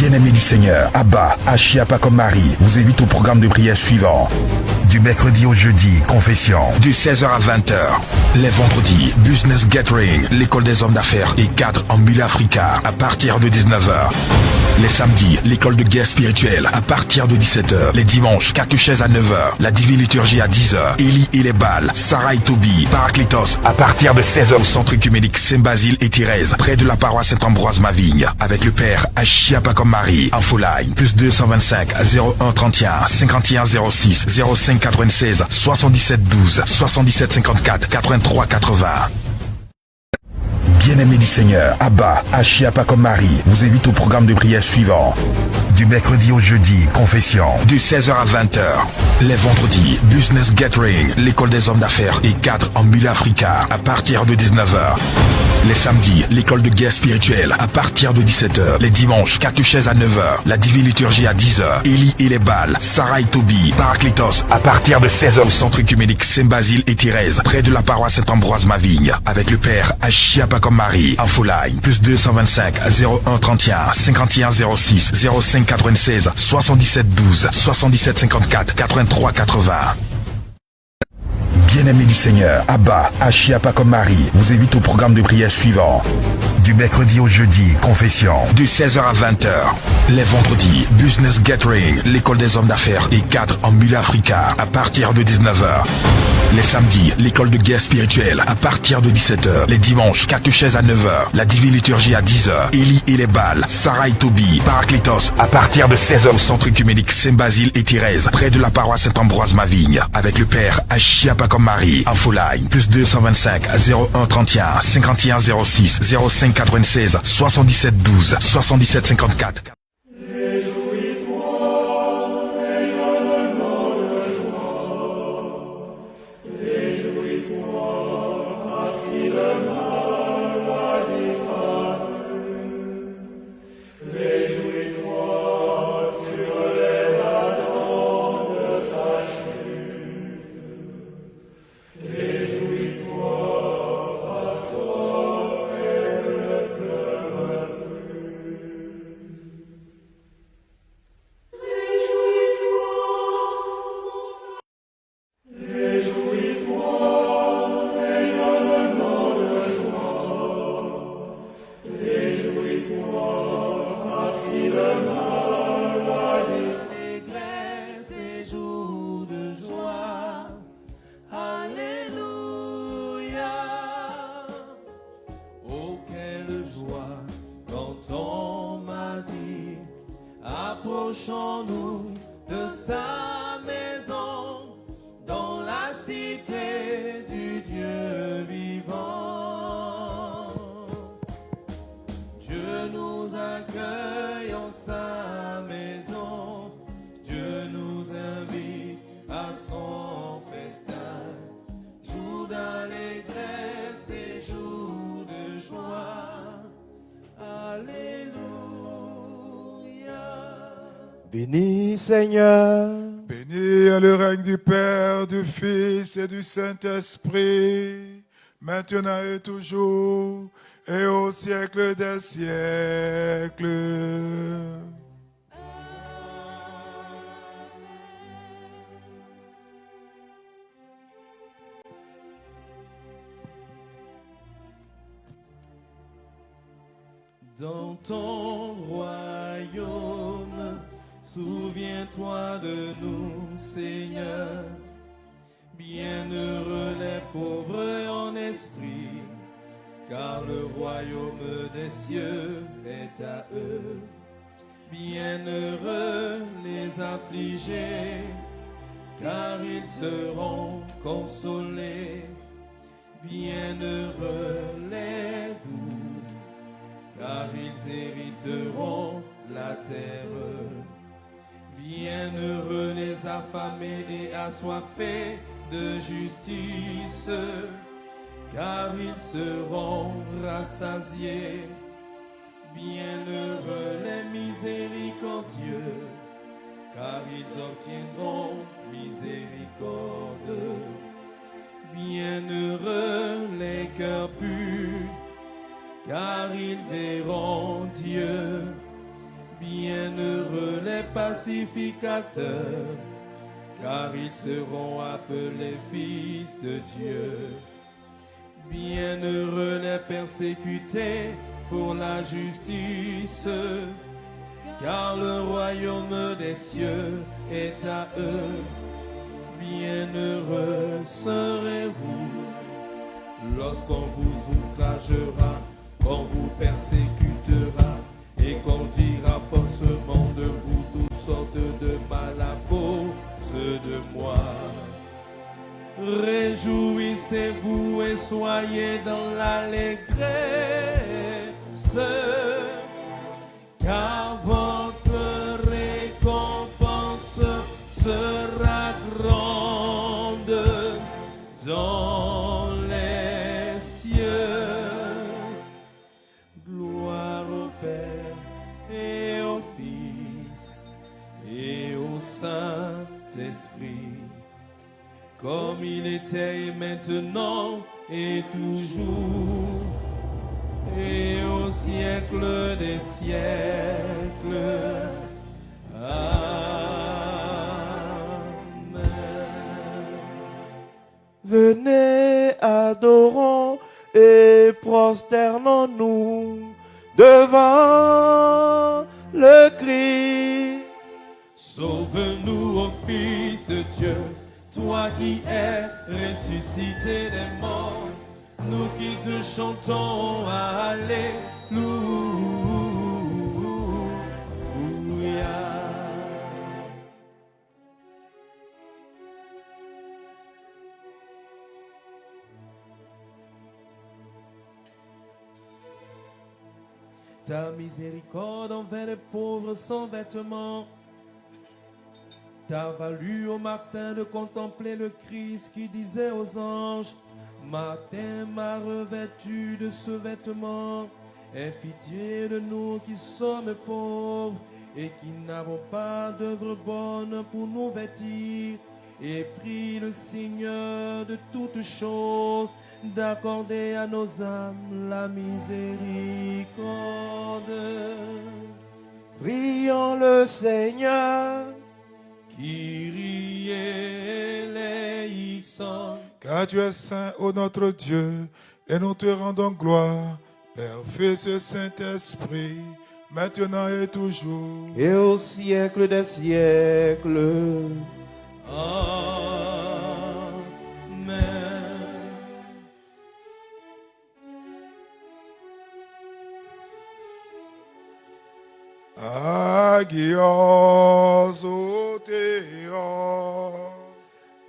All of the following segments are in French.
Bien-aimés du Seigneur, Abba, Achiapa comme Marie, vous invite au programme de prière suivant. Du mercredi au jeudi, confession, de 16h à 20h. Les vendredis, Business Gathering, l'école des hommes d'affaires et cadres en Mille Africa, à partir de 19h. Les samedis, l'école de guerre spirituelle, à partir de 17h. Les dimanches, catéchèse à 9h, la divine liturgie à 10h. Élie et les balles, Sarah et Toby, Paraclétos, à partir de 16h au centre œcuménique Saint-Basile et Thérèse, près de la paroisse Saint-Ambroise-Mavigne, avec le père Achiapa comme Marie, Infoline, plus 225 01 31 51 06 05 96 77 12 77 54 83 80. Bien-aimés du Seigneur, Abba, Achiapa comme Marie, vous invite au programme de prière suivant. Du mercredi au jeudi, confession, de 16h à 20h. Les vendredis, Business Gathering, l'école des hommes d'affaires et cadres en Mille Africa, à partir de 19h. Les samedis, l'école de guerre spirituelle, à partir de 17h. Les dimanches, catéchèse à 9h, la divine liturgie à 10h. Élie et les balles, Sarah et Toby, Paraclétos, à partir de 16h au centre œcuménique Saint-Basile et Thérèse, près de la paroisse Saint-Ambroise-Mavigne, avec le père Achiapa comme Marie, Infoline, plus 225 01 31 51 06 05 96 77 12 77 54 83 80. Bien-aimés du Seigneur, Abba, Achiapa comme Marie, vous invite au programme de prière suivant. Du mercredi au jeudi, confession, de 16h à 20h. Les vendredis, Business Gathering, l'école des hommes d'affaires et cadres en Mille Africa, à partir de 19h. Les samedis, l'école de guerre spirituelle, à partir de 17h. Les dimanches, catéchèse à 9h, la divine liturgie à 10h. Élie et les balles, Sarah et Toby, Paraclétos, à partir de 16h au centre œcuménique Saint-Basile et Thérèse, près de la paroisse Saint-Ambroise-Mavigne, avec le père Achiapa comme Marie, Infoline, plus 225 01 31 51 06 05 96 77 12 77 54. Approchons-nous de sa maison, dans la cité du Dieu vivant. Dieu nous accueille en sa maison, Dieu nous invite à son festin. Jour d'allégresse et jour de joie. Alléluia. Béni Seigneur. Béni est le règne du Père, du Fils et du Saint-Esprit, maintenant et toujours, et au siècle des siècles. Dans ton royaume, souviens-toi de nous, Seigneur. Bienheureux les pauvres en esprit, car le royaume des cieux est à eux. Bienheureux les affligés, car ils seront consolés. Bienheureux les doux, car ils hériteront la terre. Bienheureux les affamés et assoiffés de justice, car ils seront rassasiés. Bienheureux les miséricordieux, car ils obtiendront miséricorde. Bienheureux les cœurs purs, car ils verront Dieu. Bienheureux les pacificateurs, car ils seront appelés fils de Dieu. Bienheureux les persécutés pour la justice, car le royaume des cieux est à eux. Bienheureux serez-vous lorsqu'on vous outragera, qu'on vous persécutera, et qu'on dira faussement de vous toutes sortes de mal à cause de moi. Réjouissez-vous et soyez dans l'allégresse, car votre récompense sera grande dans les cieux. Gloire au Père et au Fils et au Saint-Esprit, comme il était et maintenant et toujours et au siècle des siècles. Amen. Venez, adorons et prosternons-nous devant le Christ. Sauve-nous, ô Fils de Dieu, toi qui es ressuscité des morts, nous qui te chantons Alléluia. Ta miséricorde envers les pauvres sans vêtements t'a valu au matin de contempler le Christ qui disait aux anges: Matin m'a revêtu de ce vêtement. Aie pitié de nous qui sommes pauvres et qui n'avons pas d'œuvre bonne pour nous vêtir. Et prie le Seigneur de toutes choses d'accorder à nos âmes la miséricorde. Prions le Seigneur. Kyrie eleison. Car tu es saint, ô notre Dieu, et nous te rendons gloire, Père, Fils et Saint-Esprit, maintenant et toujours. Et au siècle des siècles. Amen. Agios, ô Théos.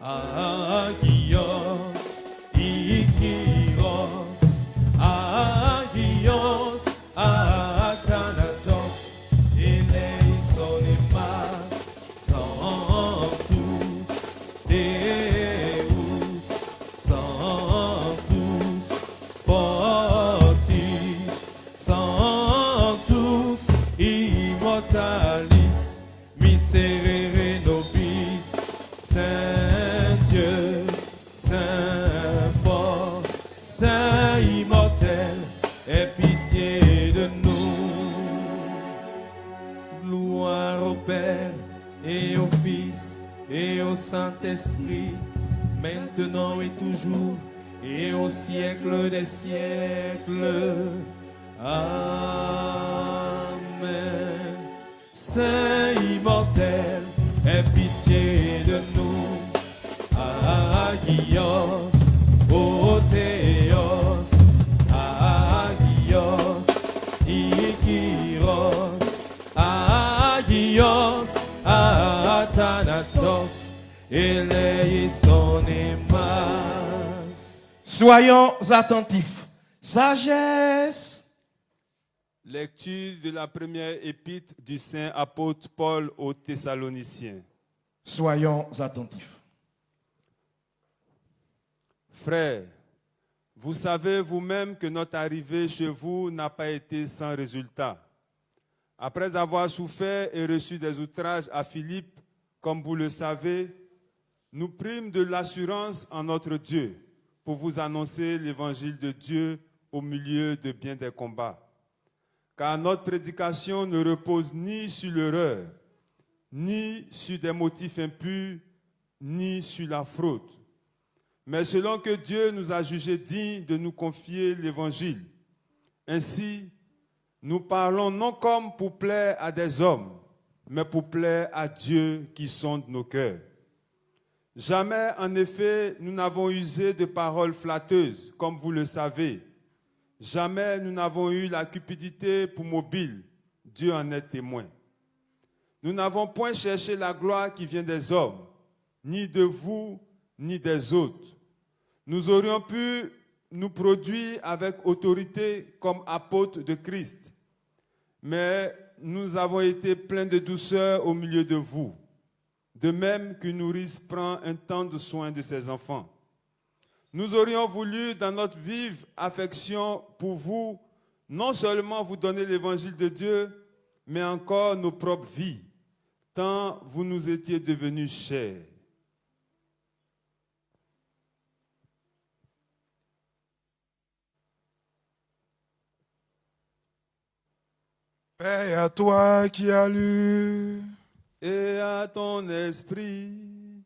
Agios, Ikiros, Agios, Athanatos, eleison emas, sanctus, Deus, sanctus, fortis, sanctus, immortalis, miserere nobis, Saint Dieu, Saint fort, Saint immortel, aie pitié de nous. Gloire au Père et au Fils et au Saint-Esprit, maintenant et toujours et au siècle des siècles. Amen. Saint immortel, aie pitié de nous. Agios, ô Théos, Agios, Ikiros, Agios, Athanatos, eleison emas. Soyons attentifs. Sagesse. Lecture de la première épître du saint apôtre Paul aux Thessaloniciens. Soyons attentifs. Frères, vous savez vous-même que notre arrivée chez vous n'a pas été sans résultat. Après avoir souffert et reçu des outrages à Philippe, comme vous le savez, nous prîmes de l'assurance en notre Dieu pour vous annoncer l'évangile de Dieu au milieu de bien des combats. car notre prédication ne repose ni sur l'erreur, ni sur des motifs impurs, ni sur la fraude. Mais selon que Dieu nous a jugés dignes de nous confier l'Évangile. Ainsi, nous parlons non comme pour plaire à des hommes, mais pour plaire à Dieu qui sonde nos cœurs. Jamais, en effet, nous n'avons usé de paroles flatteuses, comme vous le savez. Jamais nous n'avons eu la cupidité pour mobile. Dieu en est témoin. Nous n'avons point cherché la gloire qui vient des hommes, ni de vous, ni des autres. Nous aurions pu nous produire avec autorité comme apôtres de Christ, mais nous avons été pleins de douceur au milieu de vous, de même qu'une nourrice prend un temps de soin de ses enfants. Nous aurions voulu, dans notre vive affection pour vous, non seulement vous donner l'évangile de Dieu, mais encore nos propres vies, tant vous nous étiez devenus chers. Paix à toi qui as lu. Et à ton esprit.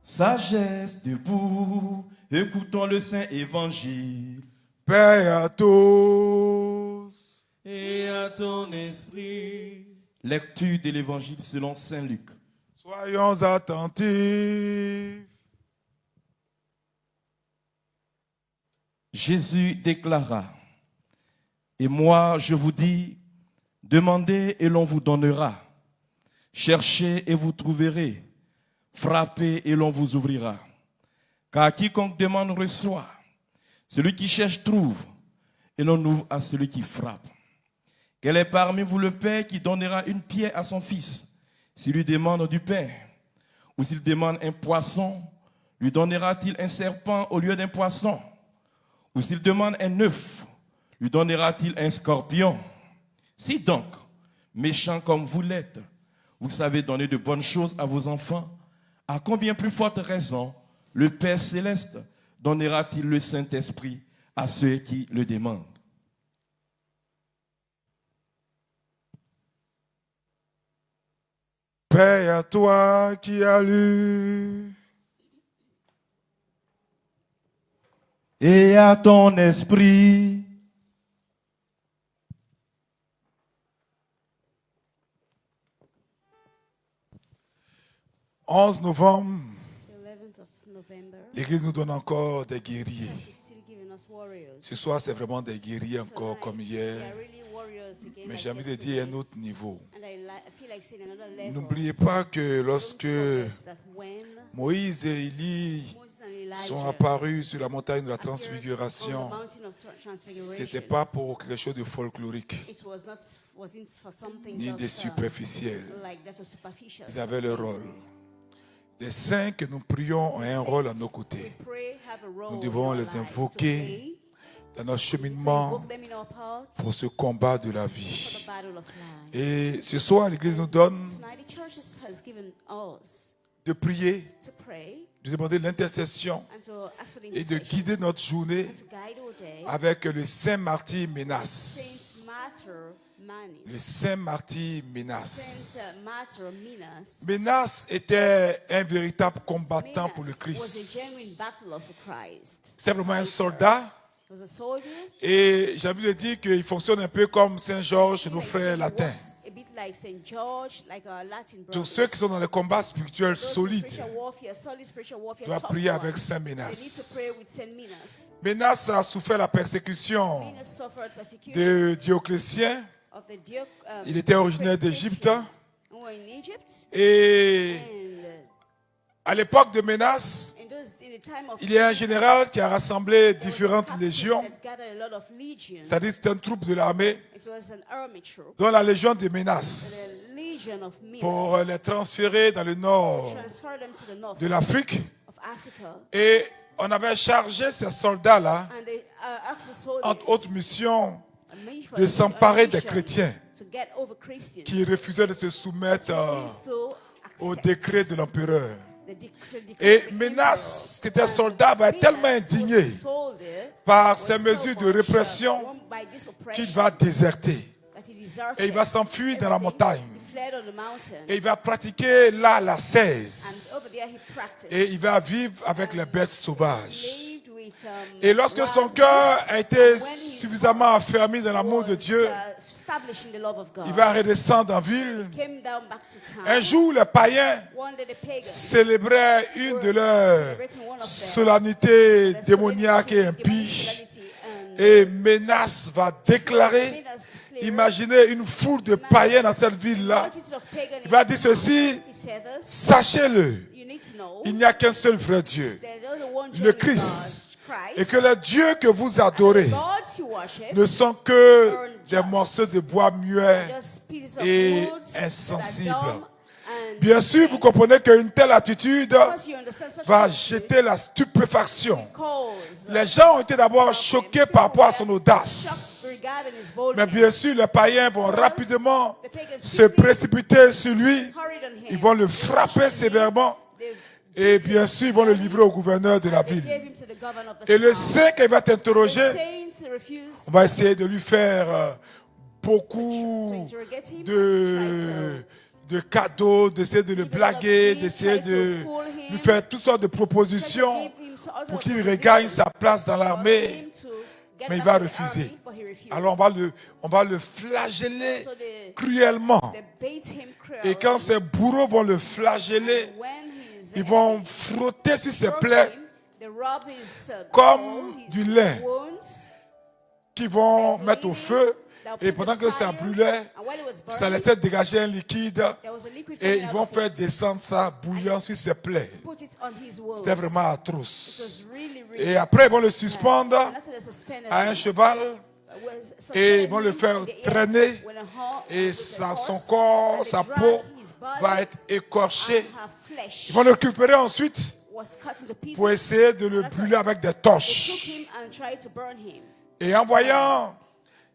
Sagesse debout, écoutons le Saint Évangile. Paix à tous. Et à ton esprit. Lecture de l'Évangile selon Saint Luc. Soyons attentifs. Jésus déclara, « Et moi je vous dis, demandez et l'on vous donnera. Cherchez et vous trouverez. Frappez et l'on vous ouvrira. Car quiconque demande reçoit. Celui qui cherche trouve. Et l'on ouvre à celui qui frappe. Quel est parmi vous le père qui donnera une pierre à son fils s'il lui demande du pain? Ou s'il demande un poisson, lui donnera-t-il un serpent au lieu d'un poisson? Ou s'il demande un œuf, lui donnera-t-il un scorpion? Si donc, méchants comme vous l'êtes, vous savez donner de bonnes choses à vos enfants, à combien plus forte raison le Père Céleste donnera-t-il le Saint-Esprit à ceux qui le demandent? Paix à toi qui as lu. Et à ton esprit. 11 novembre, The 11th of November, l'Église nous donne encore des guerriers. church is still giving us warriors. Ce soir, c'est vraiment des guerriers encore comme Tonight, hier. they are really warriors again, Mais like j'ai envie de yesterday. dire un autre niveau. And I feel like saying another level. N'oubliez pas que lorsque Don't forget that when Moïse et Élie Moses and Elijah sont apparus sur la montagne de la appeared on Transfiguration, the mountain of Transfiguration, c'était pas pour quelque chose de folklorique, it wasn't for something ni de just superficiel. like that was superficial. Ils avaient leur rôle. Les saints que nous prions ont un rôle à nos côtés. Pray, have a role Nous in devons our les lives to invoquer pray, dans notre to cheminement invoke them in our paths pour ce combat de la for vie. the battle of life. Et ce soir, l'Église nous donne Tonight, the church has given us de prier, to pray de demander l'intercession and to ask for the et de intercession guider notre journée and to guide idle day, avec le Saint martyr Ménas. Saint Martyr Le Manis, Saint martyr Ménas. Saint Martyr Minas. Ménas était un véritable combattant pour le Minas was a Christ. genuine battler for Christ. C'était vraiment un soldat. He was a soldier. Et j'ai envie de dire qu'il fonctionne un peu comme Saint Georges, nos frères latins. A bit like Saint George, like our Latin Tous brothers. ceux qui sont dans les combats spirituels Those in solides spiritual warfare, solid spiritual warfare, doivent tough prier ones. avec Saint They need to Ménas. pray with Saint Minas. Ménas a souffert la persécution Minas suffered persecution de Dioclétien. of the Il était originaire d'Égypte. who were in Egypt. Et And à l'époque de Ménas, in the time of il y a un général qui a rassemblé there was a différentes captain légions, that gathered a lot of legions. c'est-à-dire c'était une troupe de l'armée, It was an army troop, dont la légion de Ménas, the legion of Minas, pour les transférer dans le nord transfer them to the north de l'Afrique. of Africa. Et on avait chargé ces soldats-là, And they asked the soldiers entre autres missions, a mission- de s'emparer a des mission chrétiens to get over Christians qui refusaient de se soumettre refused to au accept décret de l'empereur. the decree Et of the Ménas, qui était emperor. soldat, va être tellement Minas, who was indigné a soldier, par was ces so mesures de much, répression by this qu'il oppression va déserter. that he deserted Et il va s'enfuir dans la everything. montagne. He fled on the mountain. Et il va pratiquer là la And 16. over there he practiced. Et il va vivre avec les bêtes sauvages. Lived with, Et lorsque son wild cœur beasts. a And été when his suffisamment heart affermi dans l'amour de was, Dieu, established in the love of God, il va redescendre en ville. came down back to town. Un jour, les païens One day the pagans célébraient une de leurs celebrating one of them, solennités the démoniaques et solemnity, impies. solemnity, and Et Ménas va déclarer, Minas declared, imaginez une foule de païens dans cette ville-là. multitude of pagans Il va in dire town. ceci, He said this, sachez-le, you need to know il n'y a qu'un seul vrai Dieu, there's only one le true Christ, God, Christ, et que les dieux que vous adorez the gods you worship, ne sont que des morceaux de bois muets. just pieces of et wood that are insensible. dumb and Bien sûr, vous comprenez qu'une telle attitude because you understand such va attitude jeter la stupéfaction. cause Les gens ont été d'abord choqués par rapport à son audace. shock regarding his Mais boldness. bien sûr, les païens vont rapidement se précipiter sur lui. Hurried on him. Ils vont le frapper sévèrement. They Et bien sûr, ils vont le livrer au gouverneur de la ville. gave him to the governor of the Et le town. saint qui va The t'interroger, saints refused on va essayer de lui faire to beaucoup interrogate him, de cadeaux, d'essayer de le blaguer, d'essayer de lui faire toutes sortes de propositions pour qu'il regagne sa place dans l'armée. Mais il va refuser. Alors on va le flageller cruellement. Et quand ses bourreaux vont le flageller, ils vont frotter sur ses plaies comme du lin qu'ils vont mettre au feu. Et pendant que ça brûlait, ça laissait dégager un liquide et ils vont faire descendre ça bouillant sur ses plaies. C'était vraiment atroce. Et après, ils vont le suspendre à un cheval et ils vont le faire traîner et son corps, sa peau va être écorchée. Ils vont le récupérer ensuite pour essayer de le brûler avec des torches. Et en voyant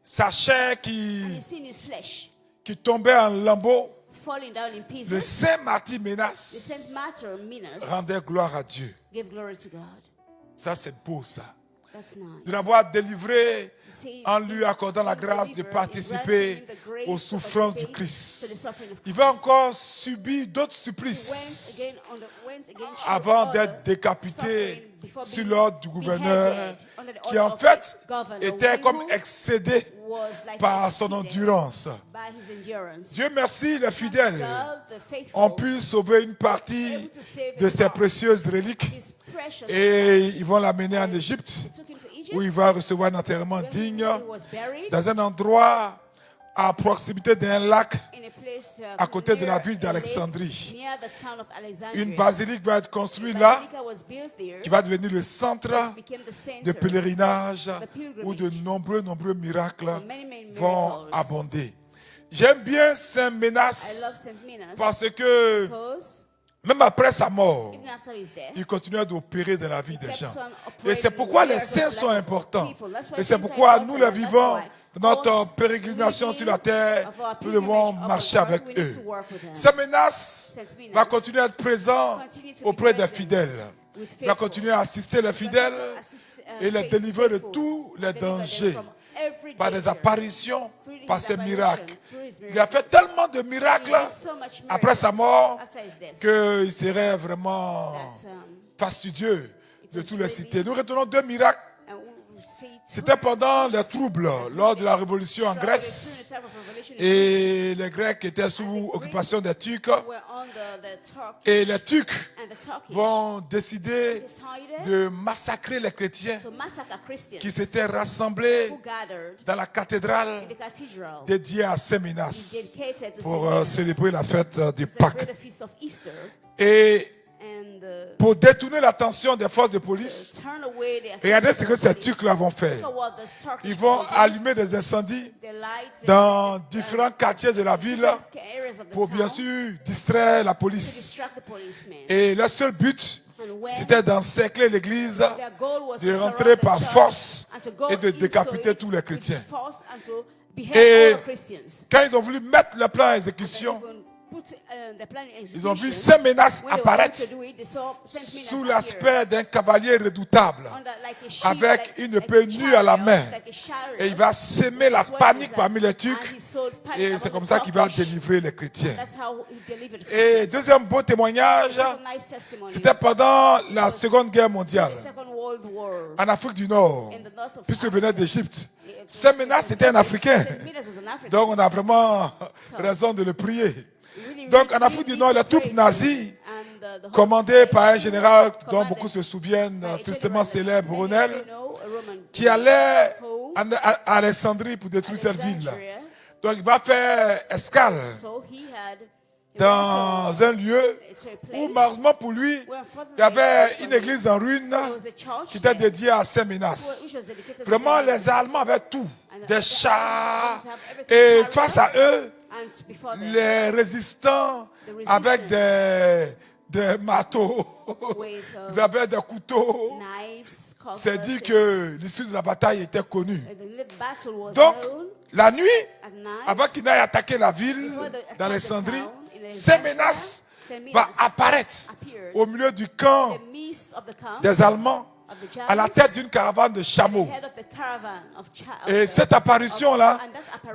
sa chair qui tombait en lambeaux, le saint martyr Ménas rendait gloire à Dieu. Ça, c'est beau, ça. De l'avoir délivré en lui accordant la grâce de participer aux souffrances du Christ. Il va encore subir d'autres supplices avant d'être décapité sur l'ordre du gouverneur, qui en fait était comme excédé par son endurance. Dieu merci, les fidèles ont pu sauver une partie de ces précieuses reliques et ils vont l'amener en Égypte où il va recevoir un enterrement digne dans un endroit à proximité d'un lac à côté de la ville d'Alexandrie. Une basilique va être construite là qui va devenir le centre de pèlerinage où de nombreux miracles vont abonder. J'aime bien Saint Ménas parce que même après sa mort, il continue d'opérer dans la vie des gens. Et c'est pourquoi les saints sont importants. Et c'est pourquoi nous, les vivants, dans notre pérégrination sur la terre, nous devons marcher avec eux. Saint Ménas va continuer à être présent auprès des fidèles. Il va continuer à assister les fidèles Et il est délivré de tous les dangers par des apparitions, par ses miracles. Il a fait tellement de miracles après sa mort qu'il serait vraiment fastidieux de tous les citer. Nous retenons 2 miracles. C'était pendant les troubles lors de la révolution en Grèce et les Grecs étaient sous occupation des Turcs et les Turcs vont décider de massacrer les chrétiens qui s'étaient rassemblés dans la cathédrale dédiée à Saint Minas pour célébrer la fête du Pâques. Et pour détourner l'attention des forces de police, regardez ce que ces Turcs-là vont faire. Ils vont allumer des incendies dans différents quartiers de la ville pour bien sûr distraire la police. Et leur seul but, c'était d'encercler l'église, de rentrer par force et de décapiter tous les chrétiens. Et quand ils ont voulu mettre le plan à exécution, ils ont vu Saint Minas apparaître sous l'aspect d'un cavalier redoutable avec une épée nue à la main. Et il va s'aimer la panique parmi les Turcs et c'est comme ça qu'il va délivrer les chrétiens. Et deuxième beau témoignage, c'était pendant la Seconde Guerre mondiale en Afrique du Nord, puisqu'il venait d'Égypte. Saint Minas était un Africain, donc on a vraiment raison de le prier. Donc en Afrique du Nord, les troupes nazies, commandées par un général dont beaucoup se souviennent, tristement célèbre, Brunel, qui allait à Alexandrie pour détruire cette ville. Donc il va faire escale dans un lieu où, malheureusement pour lui, il y avait une église en ruine qui était dédiée à Saint Minas. Vraiment, les Allemands avaient tout, des chars, et face à eux, les résistants avec des marteaux, ils avaient des couteaux. C'est dit que l'issue de la bataille était connue. Donc, la nuit, avant qu'ils n'aillent attaquer la ville d'Alexandrie, Saint Minas va apparaître au milieu du camp des Allemands à la tête d'une caravane de chameaux. Et cette apparition-là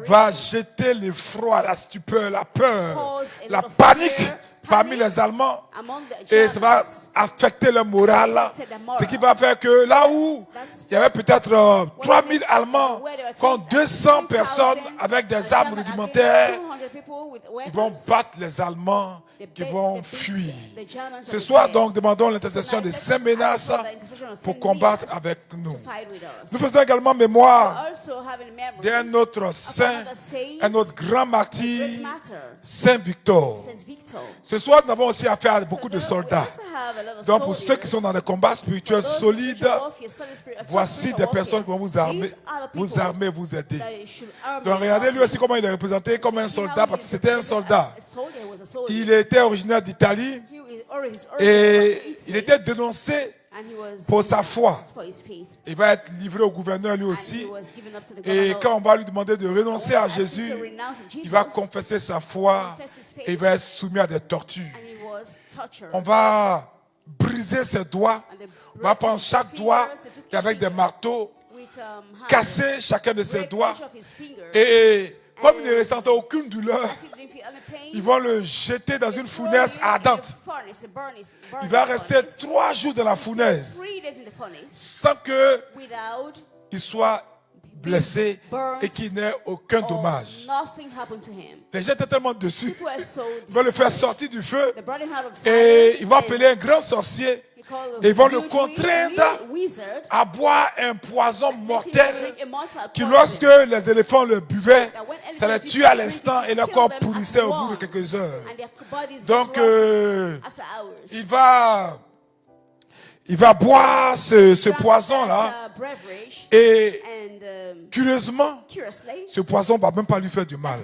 va jeter l'effroi, la stupeur, la peur, la panique parmi les Allemands. Et ça va affecter le moral. Ce qui va faire que là où il y avait peut-être 3000 Allemands contre 200 personnes avec des armes rudimentaires, ils vont battre les Allemands qui vont fuir. Ce soir donc, demandons l'intercession de Saint Minas pour combattre avec nous. Nous faisons également mémoire d'un autre saint, un autre grand martyr, Saint Victor. Ce soir, nous avons aussi affaire à beaucoup de soldats. Donc, pour ceux qui sont dans des combats spirituels solides, voici des personnes qui vont vous armer, vous aider. Donc, regardez lui aussi comment il est représenté comme un soldat, parce que c'était un soldat. Il était originaire d'Italie et il était dénoncé pour sa foi. Il va être livré au gouverneur lui aussi. Et quand on va lui demander de renoncer à Jésus, il va confesser sa foi et il va être soumis à des tortures. On va briser ses doigts. On va prendre chaque doigt et avec des marteaux, casser chacun de ses doigts. Et comme il ne ressentait aucune douleur, ils vont le jeter dans une fournaise ardente. Il va rester 3 jours dans la fournaise sans qu'il soit blessé et qu'il n'ait aucun dommage. Les gens étaient tellement dessus. Ils vont le faire sortir du feu et ils vont appeler un grand sorcier. Et ils vont le contraindre à boire un poison mortel qui, lorsque les éléphants le buvaient, ça les tuait à l'instant et leur corps pourrissait au bout de quelques heures. Donc, il va boire ce poison-là et curieusement, ce poison ne va même pas lui faire du mal.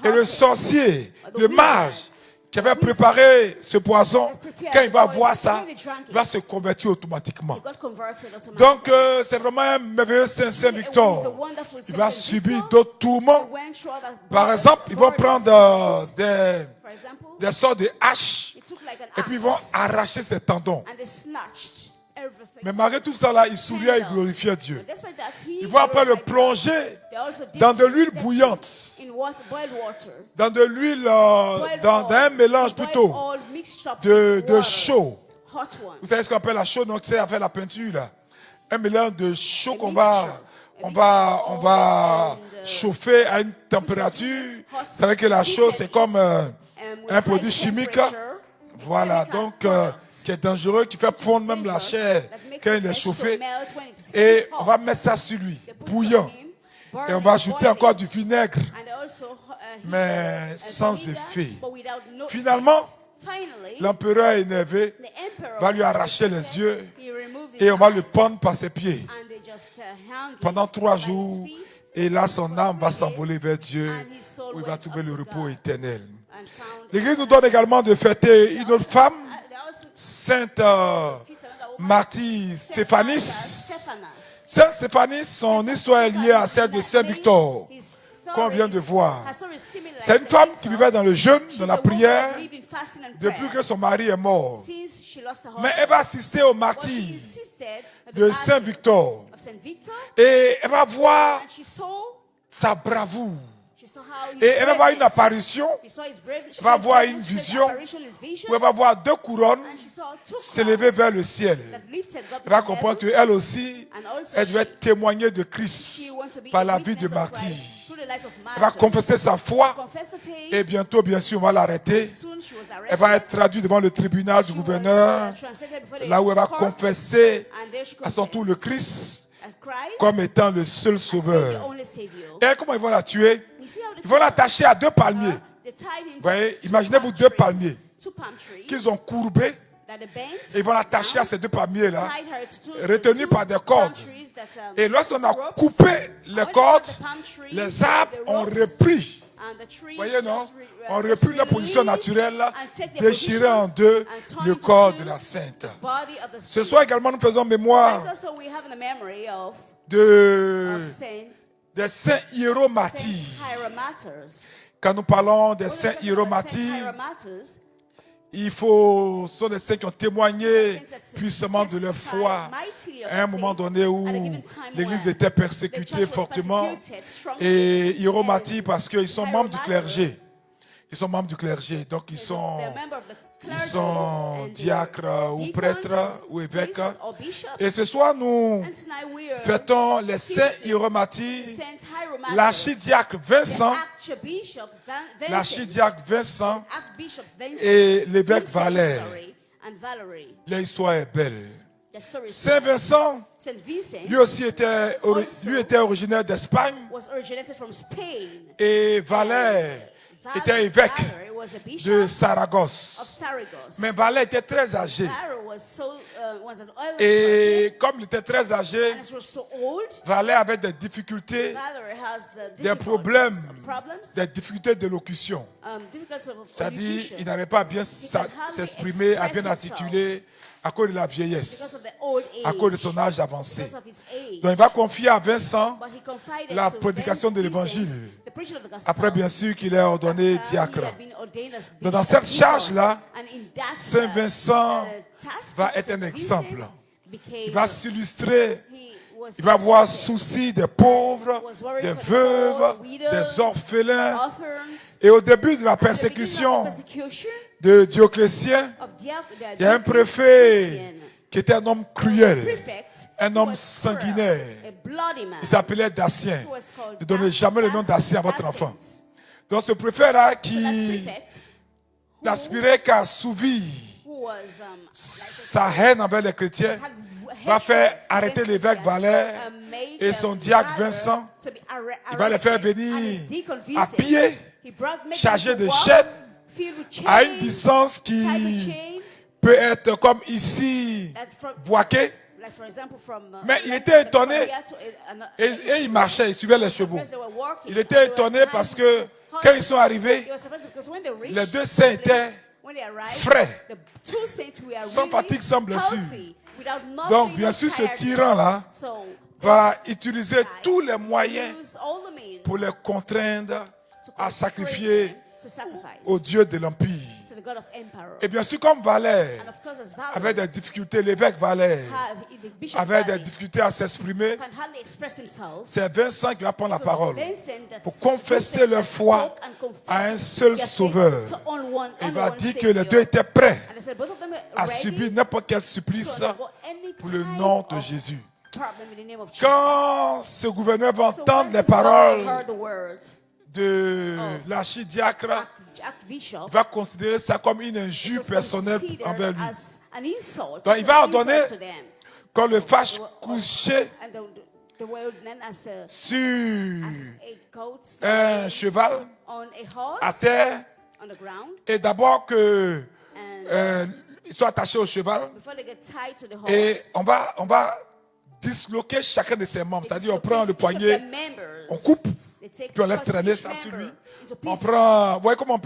Et le sorcier, le mage, qui avait préparé ce poison, quand il va voir ça, il va se convertir automatiquement. Donc, c'est vraiment un merveilleux Saint Victor. Il va subir d'autres tourments. Par exemple, ils vont prendre des sortes de haches et puis ils vont arracher ses tendons. Mais malgré tout ça, là, il souriait et glorifiait Dieu. But despite that, he Ils vont après le glorified God. plonger They also dipped dans de him l'huile bouillante, in boiled water. dans de l'huile, Boiled dans un oil. mélange Boiled plutôt oil mixed up de with water. chaud. Hot one. Vous savez ce qu'on appelle la chaux, donc c'est à faire la peinture là. Un mélange de chaud qu'on mixture. va chauffer à une température. Vous savez que la chaux c'est comme un produit chimique. Voilà, donc qui est dangereux, qui fait fondre même la chair quand il est chauffé. Et on va mettre ça sur lui, bouillant. Et on va ajouter encore du vinaigre, mais sans effet. Finalement, l'empereur énervé va lui arracher les yeux et on va le pendre par ses pieds pendant 3 jours. Et là, son âme va s'envoler vers Dieu où il va trouver le repos éternel. L'Église nous donne également de fêter une autre femme, Sainte Martyre Stéphanis. Sainte Stéphanis, son histoire est liée à celle de Saint Victor, qu'on vient de voir. C'est une femme qui vivait dans le jeûne, dans la prière, depuis que son mari est mort. Mais elle va assister au martyre de Saint Victor. Et elle va voir sa bravoure. Et elle va voir une apparition, elle va voir une vision, où elle va voir 2 couronnes s'élever vers le ciel. Elle va comprendre qu'elle aussi, elle doit témoigner de Christ par la vie de martyr. Elle va confesser sa foi et bientôt, bien sûr, on va l'arrêter. Elle va être traduite devant le tribunal du gouverneur, là où elle va confesser à son tour le Christ comme étant le seul sauveur. Et comment ils vont la tuer? Ils vont l'attacher à 2 palmiers. Vous voyez, imaginez-vous 2 palmiers qu'ils ont courbés. Et ils vont l'attacher à ces 2 palmiers-là, retenus par des cordes. Et lorsqu'on a coupé les cordes, les arbres ont repris. Vous voyez, non? On repris leur position naturelle, déchiré en 2 le corps de la sainte. Ce soir également, nous faisons mémoire des saints hiéromartyrs. Quand nous parlons des saints hiéromartyrs, ce sont des saints qui ont témoigné puissamment de leur foi à un moment donné où l'Église était persécutée fortement. Et hiéromartyrs parce qu'ils sont membres du clergé. Ils sont membres du clergé, donc ils sont diacres ou prêtres ou évêques. Et ce soir, nous fêtons les saints hiéromartyrs, l'archidiacre Vincent, et l'évêque Valère. L'histoire est belle. Saint Vincent, lui aussi était originaire d'Espagne, et Valère était évêque de Saragosse. Mais Valère était très âgé. Et comme il était très âgé, Valère avait des difficultés, des problèmes, des difficultés d'élocution. C'est-à-dire, il n'arrivait pas à bien s'exprimer, à bien articuler à cause de la vieillesse, à cause de son âge avancé. Donc il va confier à Vincent la prédication de l'évangile. Après, bien sûr, qu'il est ordonné diacre. Donc dans cette charge-là, Saint Vincent va être un exemple. Il va s'illustrer. Il va avoir souci des pauvres, des veuves, des orphelins. Et au début de la persécution de Dioclétien, il y a un préfet qui était un homme cruel, un homme sanguinaire. Il s'appelait Datien. Ne donnez jamais le nom Datien à votre enfant. Donc ce préfet-là qui n'aspirait qu'à assouvir sa haine envers les chrétiens, va faire arrêter l'évêque Valère et son diacre Vincent. Il va les faire venir à pied, chargés de chaînes, à une distance qui peut être comme ici, Boaké. Mais il était étonné et il marchait, il suivait les chevaux. Il était étonné parce que quand ils sont arrivés, les 2 saints étaient frais, sans fatigue, sans blessure. Donc, bien sûr, ce tyran-là va utiliser tous les moyens pour les contraindre à sacrifier to sacrifice au Dieu de l'Empire. to the God of Emperor. Et bien sûr, comme Valère And of course, as Valor avait des difficultés, l'évêque Valère the bishop avait des Valley difficultés à s'exprimer, can hardly express himself. c'est Vincent qui va prendre la So it's parole Vincent that pour confesser leur foi spoke and confessed à un seul their faith sauveur. to only one Il va dire que Savior. les deux étaient prêts And they said both of them à are ready subir n'importe quel to supplice undergo any pour le type nom de of Jésus. problem in the name of Jesus. Quand ce gouverneur va So entendre when les this governor paroles heard the word, de l'archidiacre, Archbishop il va considérer ça comme une it injure was personnelle considered envers lui. as an insult. Donc, il It's va an ordonner insult to them. qu'on le fasse They were- coucher and they were known as sur a goat un cheval on a horse à terre on the ground. et d'abord que And il soit attaché au cheval before they get tied to the horse, et on va disloquer chacun de ses membres. they C'est-à-dire on dislocate prend le each of their poignet, members. on coupe, They take puis on laisse cut traîner each ça sur lui. member into On pieces. prend, vous voyez comment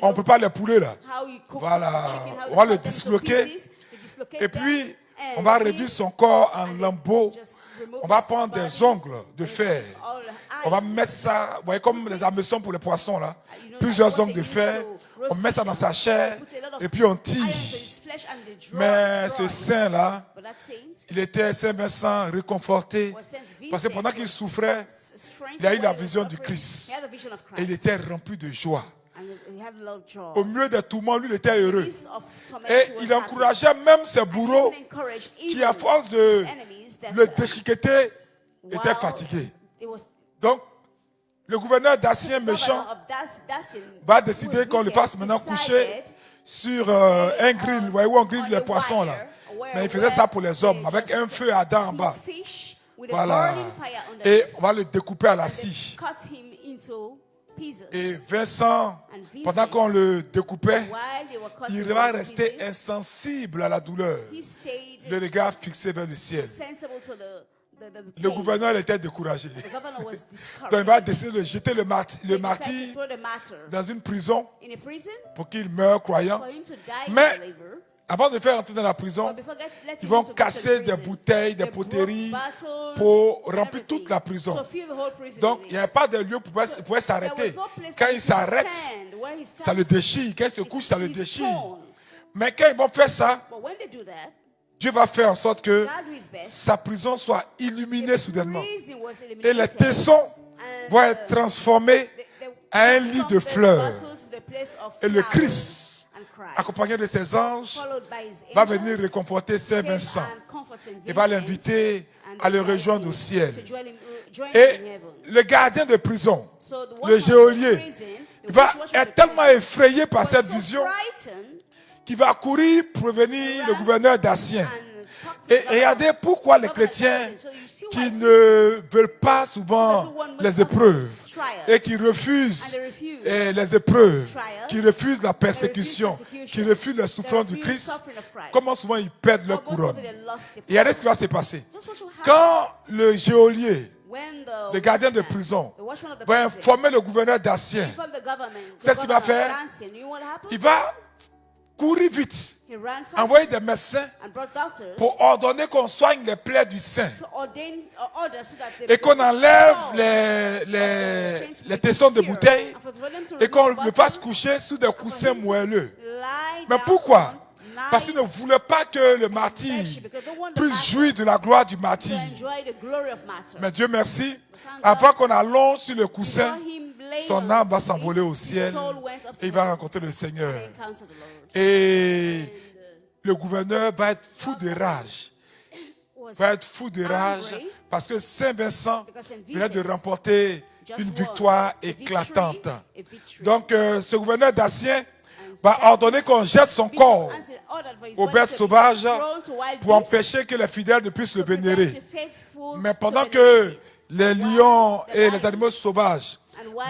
on peut pas les pouler là. How you cook Voilà. chicken, how On you va le cut them into disloquer. pieces, they dislocate Et them, puis and on va then réduire son corps en and then lambeaux. just remove On va his prendre body, des ongles de and fer. it's all On va iron. mettre ça, vous voyez comme les hameçons pour les poissons là. You know, Plusieurs like what ongles de they fer. use to roast On met ça fish dans on. sa chair Put a lot of et puis on iron to tire. his flesh and they draw- Mais draw ce it. saint là, But that saint il était Saint Vincent réconforté was Saint parce que Vincent pendant qu'il souffrait, strength il a eu la while he was vision du suffering. Christ He had the vision of et il Christ. était rempli de joie. And he had a lot of joy. Au milieu des tourments, lui, il était In the heureux. midst of torment, Et he was il happy. encourageait même ses And bourreaux he encouraged qui, even à force de his enemies that, le déchiqueter, while étaient fatigués. it was Donc, le gouverneur Dacier governor méchant of Dassin va who décider was qu'on le wicked, fasse maintenant coucher decided sur un grill, vous voyez où on grille les poissons là. Mais il faisait ça pour les hommes, avec un feu ardent en bas. Voilà. Et on va le découper à la scie. Et Vincent, pendant qu'on le découpait, il va rester insensible à la douleur, le regard fixé vers le ciel. Le gouverneur était découragé. Donc il va décider de jeter le martyr dans une prison pour qu'il meure croyant. Mais avant de faire entrer dans la prison, ils vont casser des bouteilles, des poteries pour remplir toute la prison. Donc, il n'y avait pas de lieu pour pouvoir s'arrêter. Quand il s'arrête, ça le déchire. Quand il se couche, ça le déchire. Mais quand ils vont faire ça, Dieu va faire en sorte que sa prison soit illuminée soudainement. Et les tessons vont être transformés en un lit de fleurs. Et le Christ, accompagné de ses anges, va venir réconforter Saint Vincent et va l'inviter à le rejoindre au ciel. Et le gardien de prison, le geôlier, va être tellement effrayé par cette vision qu'il va courir prévenir le gouverneur Dacier. Et regardez pourquoi les chrétiens qui ne veulent pas souvent les épreuves et qui refusent les épreuves, qui refusent la persécution, qui refusent la souffrance du Christ, comment souvent ils perdent leur couronne. Et regardez ce qui va se passer. Quand le geôlier, le gardien de prison, va informer le gouverneur Dacier, c'est ce qu'il va faire. Il va courir vite, envoyer des médecins pour ordonner qu'on soigne les plaies du sein et qu'on enlève les tessons de bouteille et qu'on le fasse coucher sous des coussins moelleux. Mais pourquoi? Parce qu'il ne voulait pas que le martyr puisse jouir de la gloire du martyr. Mais Dieu merci, avant qu'on allonge sur le coussin, son âme va s'envoler au ciel et il va rencontrer le Seigneur. Et le gouverneur va être fou de rage. Va être fou de rage parce que Saint Vincent venait de remporter une victoire éclatante. Donc ce gouverneur Dacier va ordonner qu'on jette son corps aux bêtes sauvages pour empêcher que les fidèles ne puissent le vénérer. Mais pendant que les lions et les animaux sauvages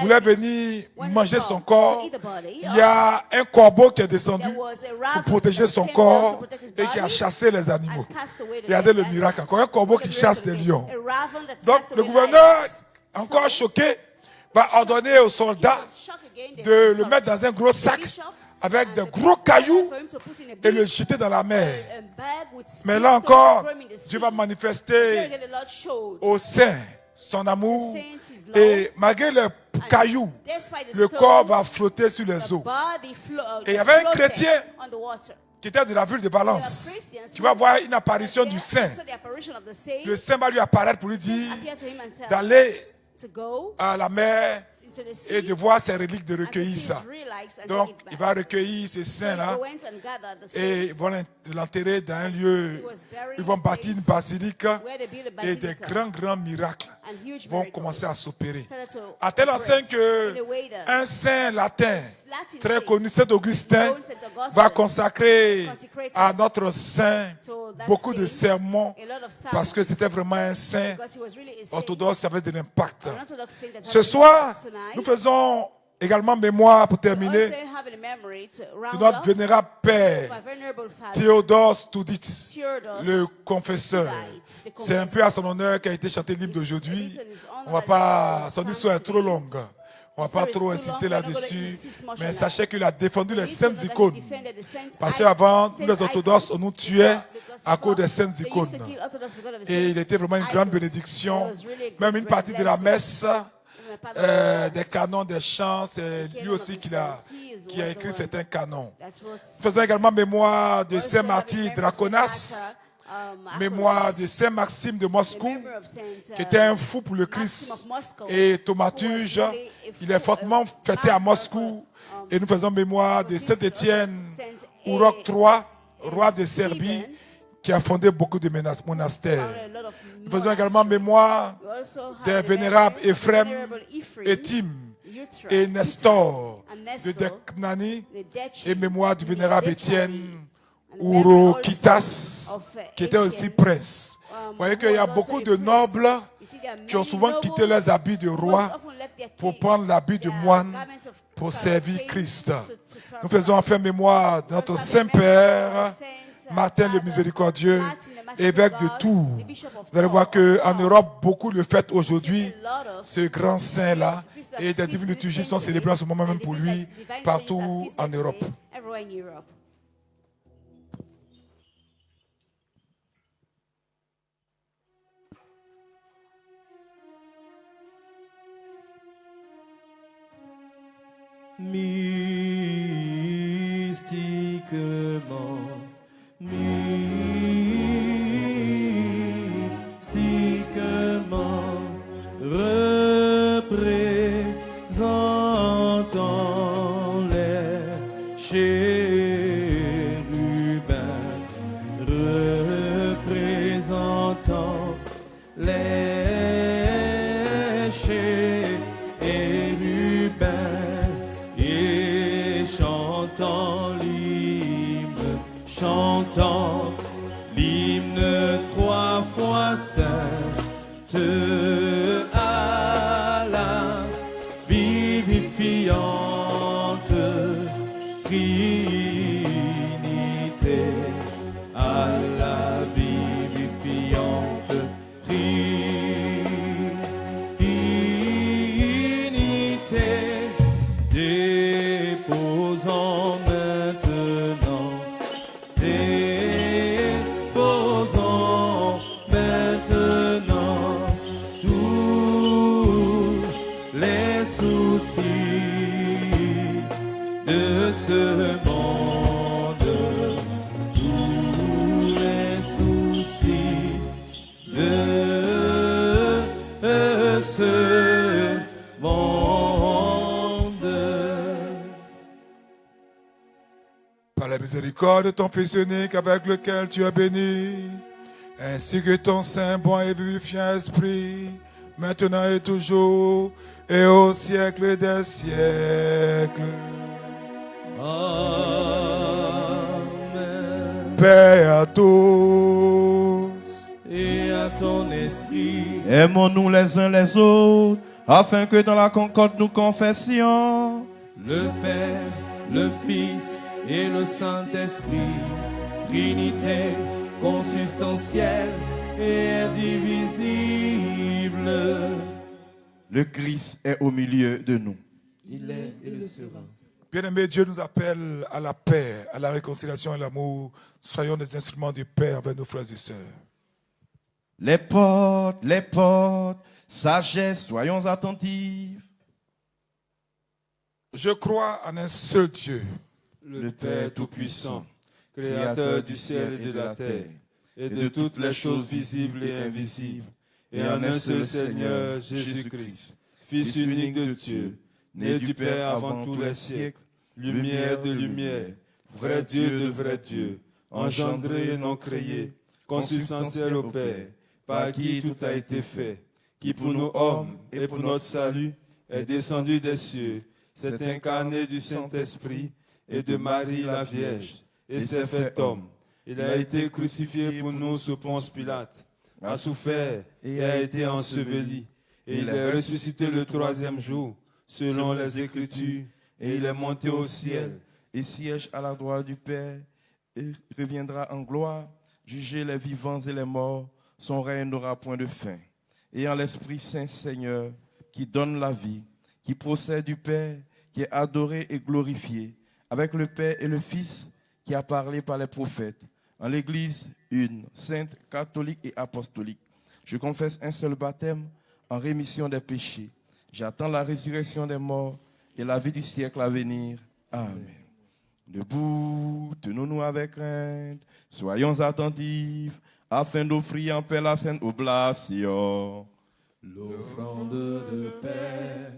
voulaient venir manger son corps, il y a un corbeau qui est descendu pour protéger son corps et qui a chassé les animaux. Regardez le miracle encore, un corbeau qui chasse les lions. Donc le gouverneur, encore choqué, va ordonner aux soldats de le mettre dans un gros sac avec de gros cailloux et le jeter dans la mer. Mais là encore, Dieu va manifester aux saints son amour et malgré les cailloux, despite the le corps stones, va flotter sur les the eaux. body Et il y just avait un floated chrétien on the water. qui était de la ville de There were Valence. Christians Tu who vas voir were une apparition there, du saint. saw the apparition of the saint, Le saint va lui apparaître pour lui dire appear to him and tell d'aller to go à la mer into the sea et de voir ses reliques, de and to recueillir see ça. his relics and Donc, take it il back. va recueillir ces So saints-là he went and gathered the et ils saints vont l'enterrer dans un lieu. Ils vont bâtir une basilique where they built a et des basilica, grands miracles and huge vont miracles commencer à s'opérer. started to À telle enseigne operate in a way que that un saint latin Latin très saint, connu, Saint Augustin, known Saint Augustine, va consacrer consecrated à notre saint to that beaucoup de saint sermons a lot of sermons, parce que c'était vraiment un saint because he was really a saint, orthodoxe avec de l'impact. an Orthodox saint that had Ce an soir, impact tonight. nous faisons également mémoire pour We terminer also have in memory to de round notre up vénérable père my venerable father, Théodore Studit, Theodos le confesseur. Studite, the C'est un peu à son honneur qu'a été chanté le livre d'aujourd'hui. On va pas, son histoire est trop longue. On va pas trop insister là-dessus. Mais sachez qu'il a défendu les saintes icônes. Parce qu'avant, nous les orthodoxes, on nous tuait à cause des saintes icônes. Et il était vraiment une grande bénédiction. Même une partie de la messe, des canons, des chants, c'est lui aussi qui a écrit certains canons. Nous faisons également mémoire de Saint Martyr Draconas, mémoire de Saint Maxime de Moscou, qui était un fou pour le Christ et thaumaturge. Il est fortement fêté à Moscou. Et nous faisons mémoire de Saint Étienne Uroc III, roi de Serbie, qui a fondé beaucoup de monastères. Nous faisons également mémoire des vénérables Ephrem et Tim et Nestor de Deknani et mémoire du vénérable Étienne Urokitas, qui était aussi prince. Vous voyez qu'il y a beaucoup de nobles qui ont souvent quitté leurs habits de roi pour prendre l'habit de moine pour servir Christ. Nous faisons enfin mémoire de notre Saint-Père, Martin le Miséricordieux, évêque de Tours. Vous allez voir qu'en Europe, beaucoup le fêtent aujourd'hui, ce grand saint-là, et des divines liturgies sont célébrées en ce moment même pour lui, partout en Europe. Mystiquement, mystiquement, représentant les chérubins, représentant les chérubins, et chantant l'hymne trois fois sainte à la vivifiante Trinité, à la vivifiante Trinité, déposons maintenant tous les soucis de ce monde, tous les soucis de ce monde. Par la miséricorde de ton Fils unique avec lequel tu as béni, ainsi que ton saint, bon et vivifiant esprit, maintenant et toujours, et au siècle des siècles. Amen. Paix à tous. Et à ton esprit, Aimons-nous les uns les autres, afin que dans la concorde nous confessions. le Père, le Fils et le Saint-Esprit, Trinité consubstantielle et indivisible. Le Christ est au milieu de nous. Il est et le sera. Bien-aimé, Dieu nous appelle à la paix, à la réconciliation et à l'amour. Soyons des instruments de paix envers nos frères et sœurs. Les portes, sagesse, soyons attentifs. Je crois en un seul Dieu, le Père Tout-Puissant, Créateur du ciel et de la terre, et de toutes les choses visibles et invisibles, et en un seul Seigneur, Jésus-Christ, Fils unique de Dieu, né du Père avant tous les siècles, lumière de lumière, vrai Dieu de vrai Dieu, engendré et non créé, consubstantiel au Père, par qui tout a été fait, qui pour nous hommes et pour notre salut est descendu des cieux, s'est incarné du Saint-Esprit et de Marie la Vierge, et s'est fait homme. Il a été crucifié pour nous sous Ponce Pilate, a souffert et a été enseveli, et il est ressuscité le troisième jour, selon les Écritures, et il est monté au ciel, et siège à la droite du Père, et reviendra en gloire, juger les vivants et les morts. Son règne n'aura point de fin. Et en l'Esprit Saint Seigneur, qui donne la vie, qui procède du Père, qui est adoré et glorifié, avec le Père et le Fils, qui a parlé par les prophètes, en l'Église une, sainte, catholique et apostolique. Je confesse un seul baptême en rémission des péchés. J'attends la résurrection des morts et la vie du siècle à venir. Amen. Debout, tenons-nous avec crainte, soyons attentifs, afin d'offrir en paix la sainte oblation. L'offrande de paix,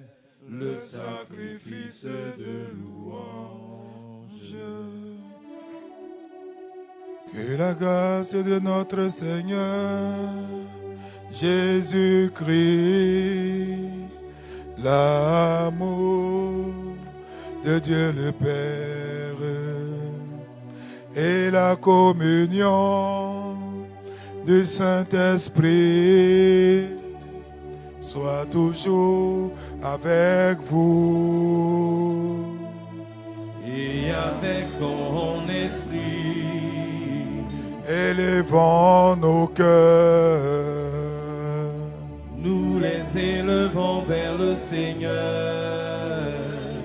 le sacrifice de louange. que la grâce de notre Seigneur Jésus-Christ, l'amour de Dieu le Père et la communion du Saint-Esprit soit toujours avec vous. Et avec ton esprit, élevons nos cœurs, nous les élevons vers le Seigneur.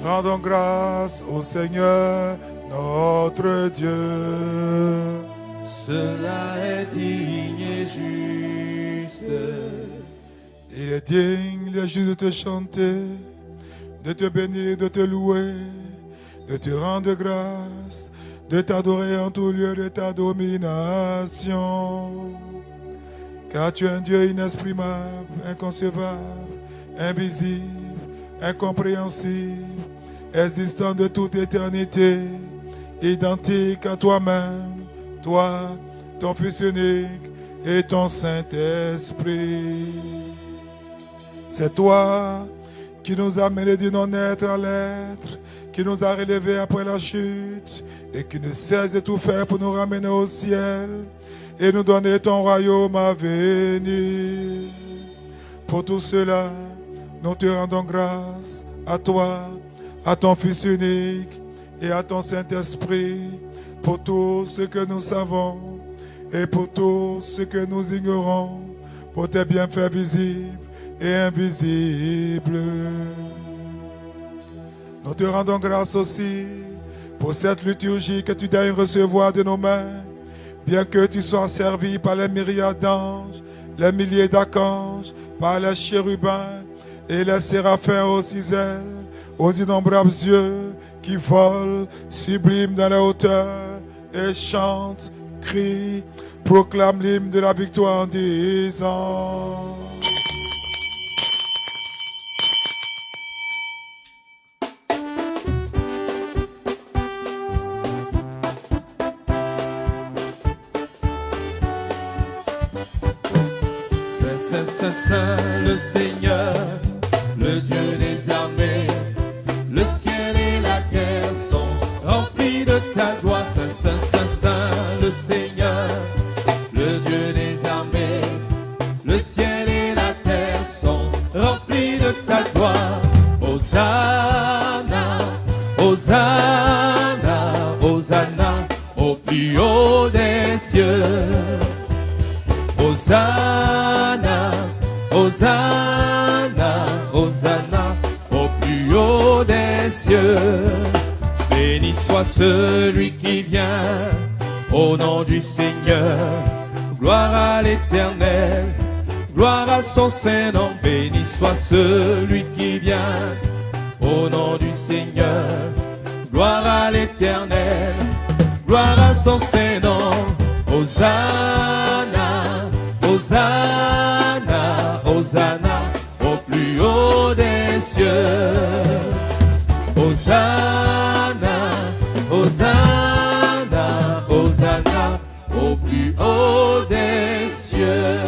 rendons grâce au Seigneur notre Dieu. Cela est digne et juste. Il est digne, il est juste de te chanter, de te bénir, de te louer, de te rendre grâce, de t'adorer en tout lieu de ta domination. Car tu es un Dieu inexprimable, inconcevable, invisible, incompréhensible, existant de toute éternité, identique à toi-même, toi, ton Fils unique et ton Saint-Esprit. C'est toi qui nous as menés du non-être à l'être, qui nous a relevés après la chute et qui ne cesse de tout faire pour nous ramener au ciel et nous donner ton royaume à venir. Pour tout cela, nous te rendons grâce à toi, à ton Fils unique et à ton Saint-Esprit, pour tout ce que nous savons et pour tout ce que nous ignorons, pour tes bienfaits visibles et invisibles. Nous te rendons grâce aussi pour cette liturgie que tu daignes recevoir de nos mains, bien que tu sois servi par les myriades d'anges, les milliers d'archanges, par les chérubins et les séraphins aux 6 ailes, aux innombrables yeux qui volent, sublimes dans la hauteur, et chantent, crient, proclament l'hymne de la victoire en disant: Saint, Saint, le Seigneur, le Dieu des armées. Le ciel et la terre sont remplis de ta gloire. Saint, Saint, Saint, Saint, le Seigneur, le Dieu des armées. Le ciel et la terre sont remplis de ta gloire. Hosanna, Hosanna, Hosanna, au plus haut des cieux. Hosanna, Hosanna, Hosanna, au plus haut des cieux. Béni soit celui qui vient au nom du Seigneur. Gloire à l'Éternel, gloire à son Saint-Nom. Béni soit celui qui vient au nom du Seigneur. Gloire à l'Éternel, gloire à son Saint-Nom. Hosanna, Hosanna, Hosanna, au plus haut des cieux. Hosanna, Hosanna, Hosanna, au plus haut des cieux.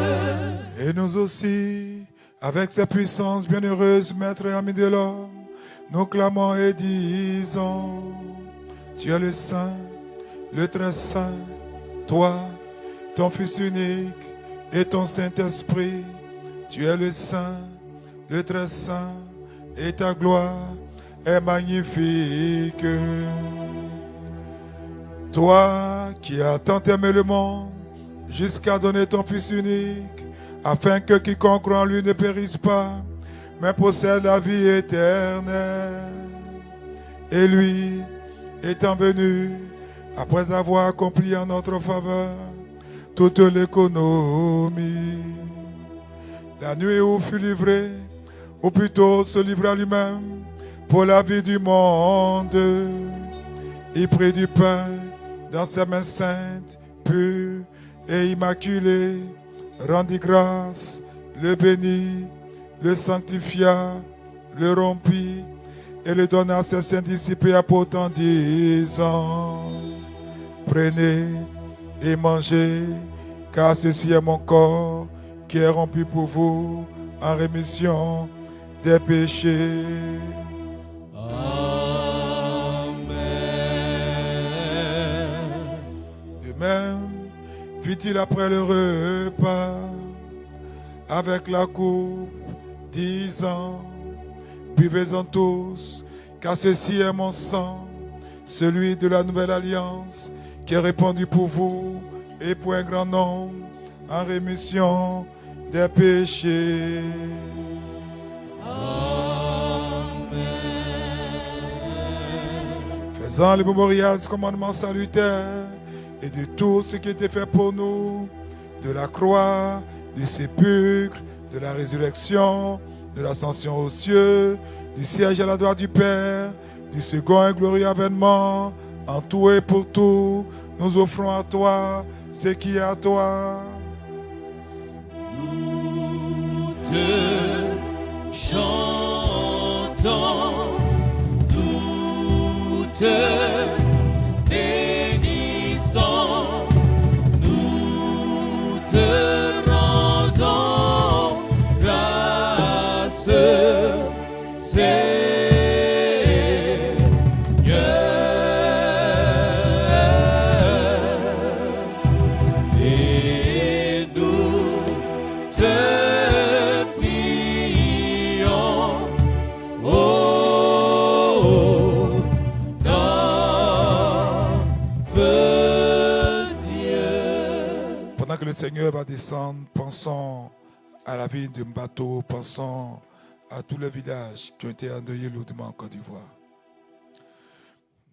Et nous aussi, avec sa puissance bienheureuse, maître et ami de l'homme, nous clamons et disons: Tu es le Saint, le très Saint, toi, ton Fils unique et ton Saint-Esprit. Tu es le Saint, le très Saint, et ta gloire est magnifique. Toi qui as tant aimé le monde jusqu'à donner ton Fils unique, afin que quiconque croit en lui ne périsse pas, mais possède la vie éternelle. Et lui, étant venu, après avoir accompli en notre faveur toute l'économie, la nuit où fut livré, ou plutôt se livra lui-même pour la vie du monde, il prit du pain dans ses mains saintes, pures et immaculées, rendit grâce, le bénit, le sanctifia, le rompit et le donna à ses saints disciples et apôtres en disant: Prenez et mangez, car ceci est mon corps qui est rompu pour vous en rémission des péchés. De même, fit-il après le repas avec la coupe, disant: Buvez-en tous, car ceci est mon sang, celui de la nouvelle alliance, qui est répandu pour vous et pour un grand nombre, en rémission des péchés. Faisant le mémorial du commandement salutaire et de tout ce qui était fait pour nous, de la croix, du sépulcre, de la résurrection, de l'ascension aux cieux, du siège à la droite du Père, du second et glorieux avènement, en tout et pour tout, nous offrons à toi ce qui est à toi. Nous te chantons, nous te bénissons, nous te rendons grâce, que le Seigneur va descendre, pensons à la ville de Mbato, pensons à tous les villages qui ont été endeuillés lourdement en Côte d'Ivoire.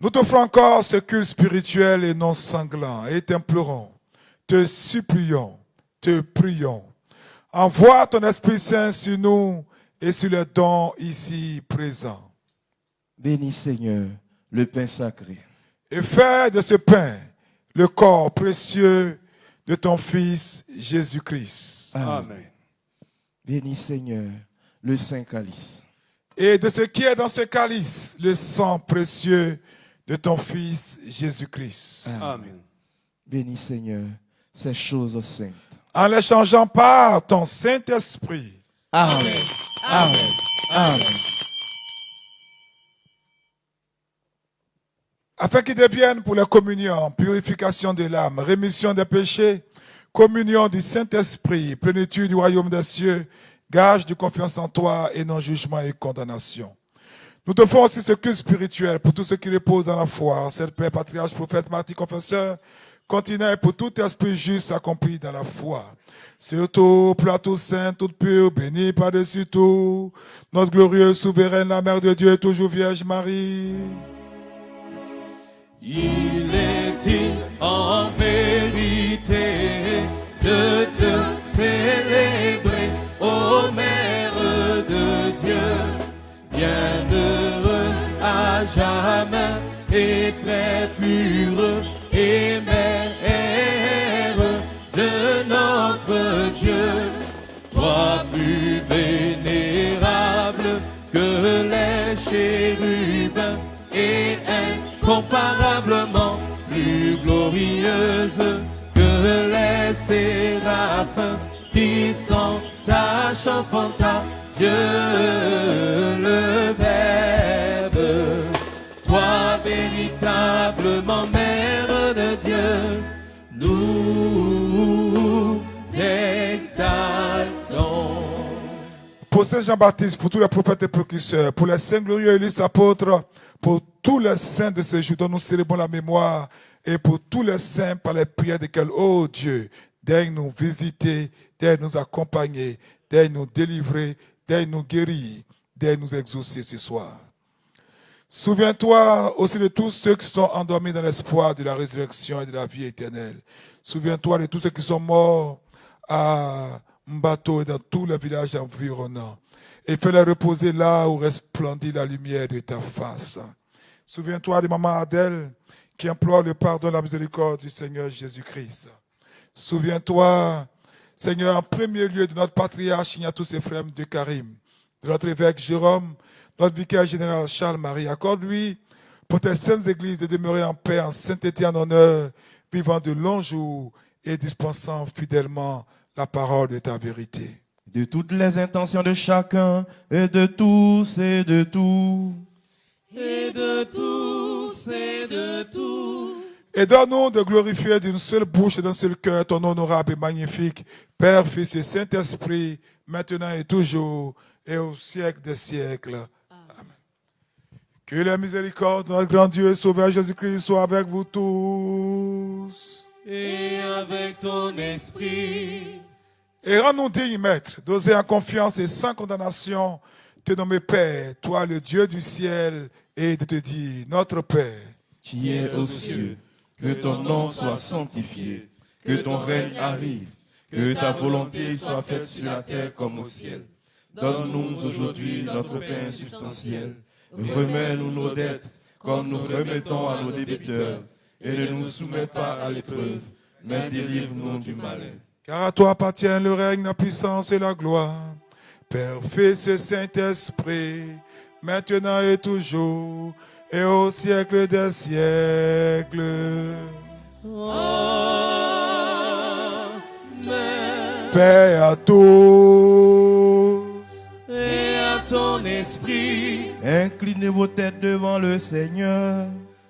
Nous t'offrons encore ce culte spirituel et non sanglant et t'implorons, te supplions, te prions. Envoie ton Esprit Saint sur nous et sur les dons ici présents. Bénis Seigneur le pain sacré. Et fais de ce pain le corps précieux de ton Fils Jésus-Christ. Amen. Bénis Seigneur le saint calice. Et de ce qui est dans ce calice, le sang précieux de ton Fils Jésus-Christ. Amen. Bénis Seigneur ces choses saintes. En les changeant par ton Saint-Esprit. Amen. Amen. Amen. Afin qu'ils deviennent pour la communion, purification de l'âme, rémission des péchés, communion du Saint-Esprit, plénitude du royaume des cieux, gage de confiance en toi et non jugement et condamnation. Nous te faisons aussi ce culte spirituel pour tous ceux qui reposent dans la foi, cette paix, patriarche, prophète, martyr, confesseur, continent et pour tout esprit juste accompli dans la foi. Surtout, plateau saint, toute pure, béni par-dessus tout, notre glorieuse souveraine, la Mère de Dieu, toujours Vierge Marie. Il est digne en vérité de te célébrer, ô Mère de Dieu, bienheureuse. très pure et mère de notre Dieu, toi plus vénérable que les chérubins et incomparablement plus glorieuse que les séraphins qui sont ta chantant à Dieu le Verbe. Toi véritablement mère de Dieu, nous t'exaltons. Pour Saint Jean-Baptiste, pour tous les prophètes et précurseurs, pour les saints glorieux élus apôtres, pour tous les saints de ce jour dont nous célébrons la mémoire, et pour tous les saints par les prières desquels, ô Dieu, daigne nous visiter, daigne nous accompagner, daigne nous délivrer, daigne nous guérir, daigne nous exaucer ce soir. Souviens-toi aussi de tous ceux qui sont endormis dans l'espoir de la résurrection et de la vie éternelle. Souviens-toi de tous ceux qui sont morts à Mbato et dans tous les villages environnants. Et fais-les reposer là où resplendit la lumière de ta face. Souviens-toi de maman Adèle qui implore le pardon et la miséricorde du Seigneur Jésus-Christ. Souviens-toi, Seigneur, en premier lieu de notre patriarche Ignatius Ephrem de Karim, de notre évêque Jérôme, notre vicaire général Charles-Marie. Accorde-lui pour tes saintes églises de demeurer en paix, en sainteté, en honneur, vivant de longs jours et dispensant fidèlement la parole de ta vérité. De toutes les intentions de chacun, et de tous et de tout. Et de tous et de tout. Et donne-nous de glorifier d'une seule bouche et d'un seul cœur ton honorable et magnifique Père, Fils et Saint-Esprit, maintenant et toujours, et au siècle des siècles. Amen. Que la miséricorde de notre grand Dieu et Sauveur Jésus-Christ soit avec vous tous. Et avec ton esprit. Et rends-nous dignes, Maître, d'oser en confiance et sans condamnation te nommer Père, toi le Dieu du ciel, et de te dire, notre Père, Qui es aux cieux, que ton nom soit sanctifié, que ton règne arrive, que ta volonté soit faite sur la terre comme au ciel. Donne-nous aujourd'hui notre pain substantiel. Remets-nous nos dettes, comme nous remettons à nos débiteurs, et ne nous soumets pas à l'épreuve, mais délivre-nous du malin. car à toi appartient le règne, la puissance et la gloire. Père, Fils et Saint-Esprit, maintenant et toujours, et au siècle des siècles. Amen. Paix à tous. Et à ton esprit, Inclinez vos têtes devant le Seigneur.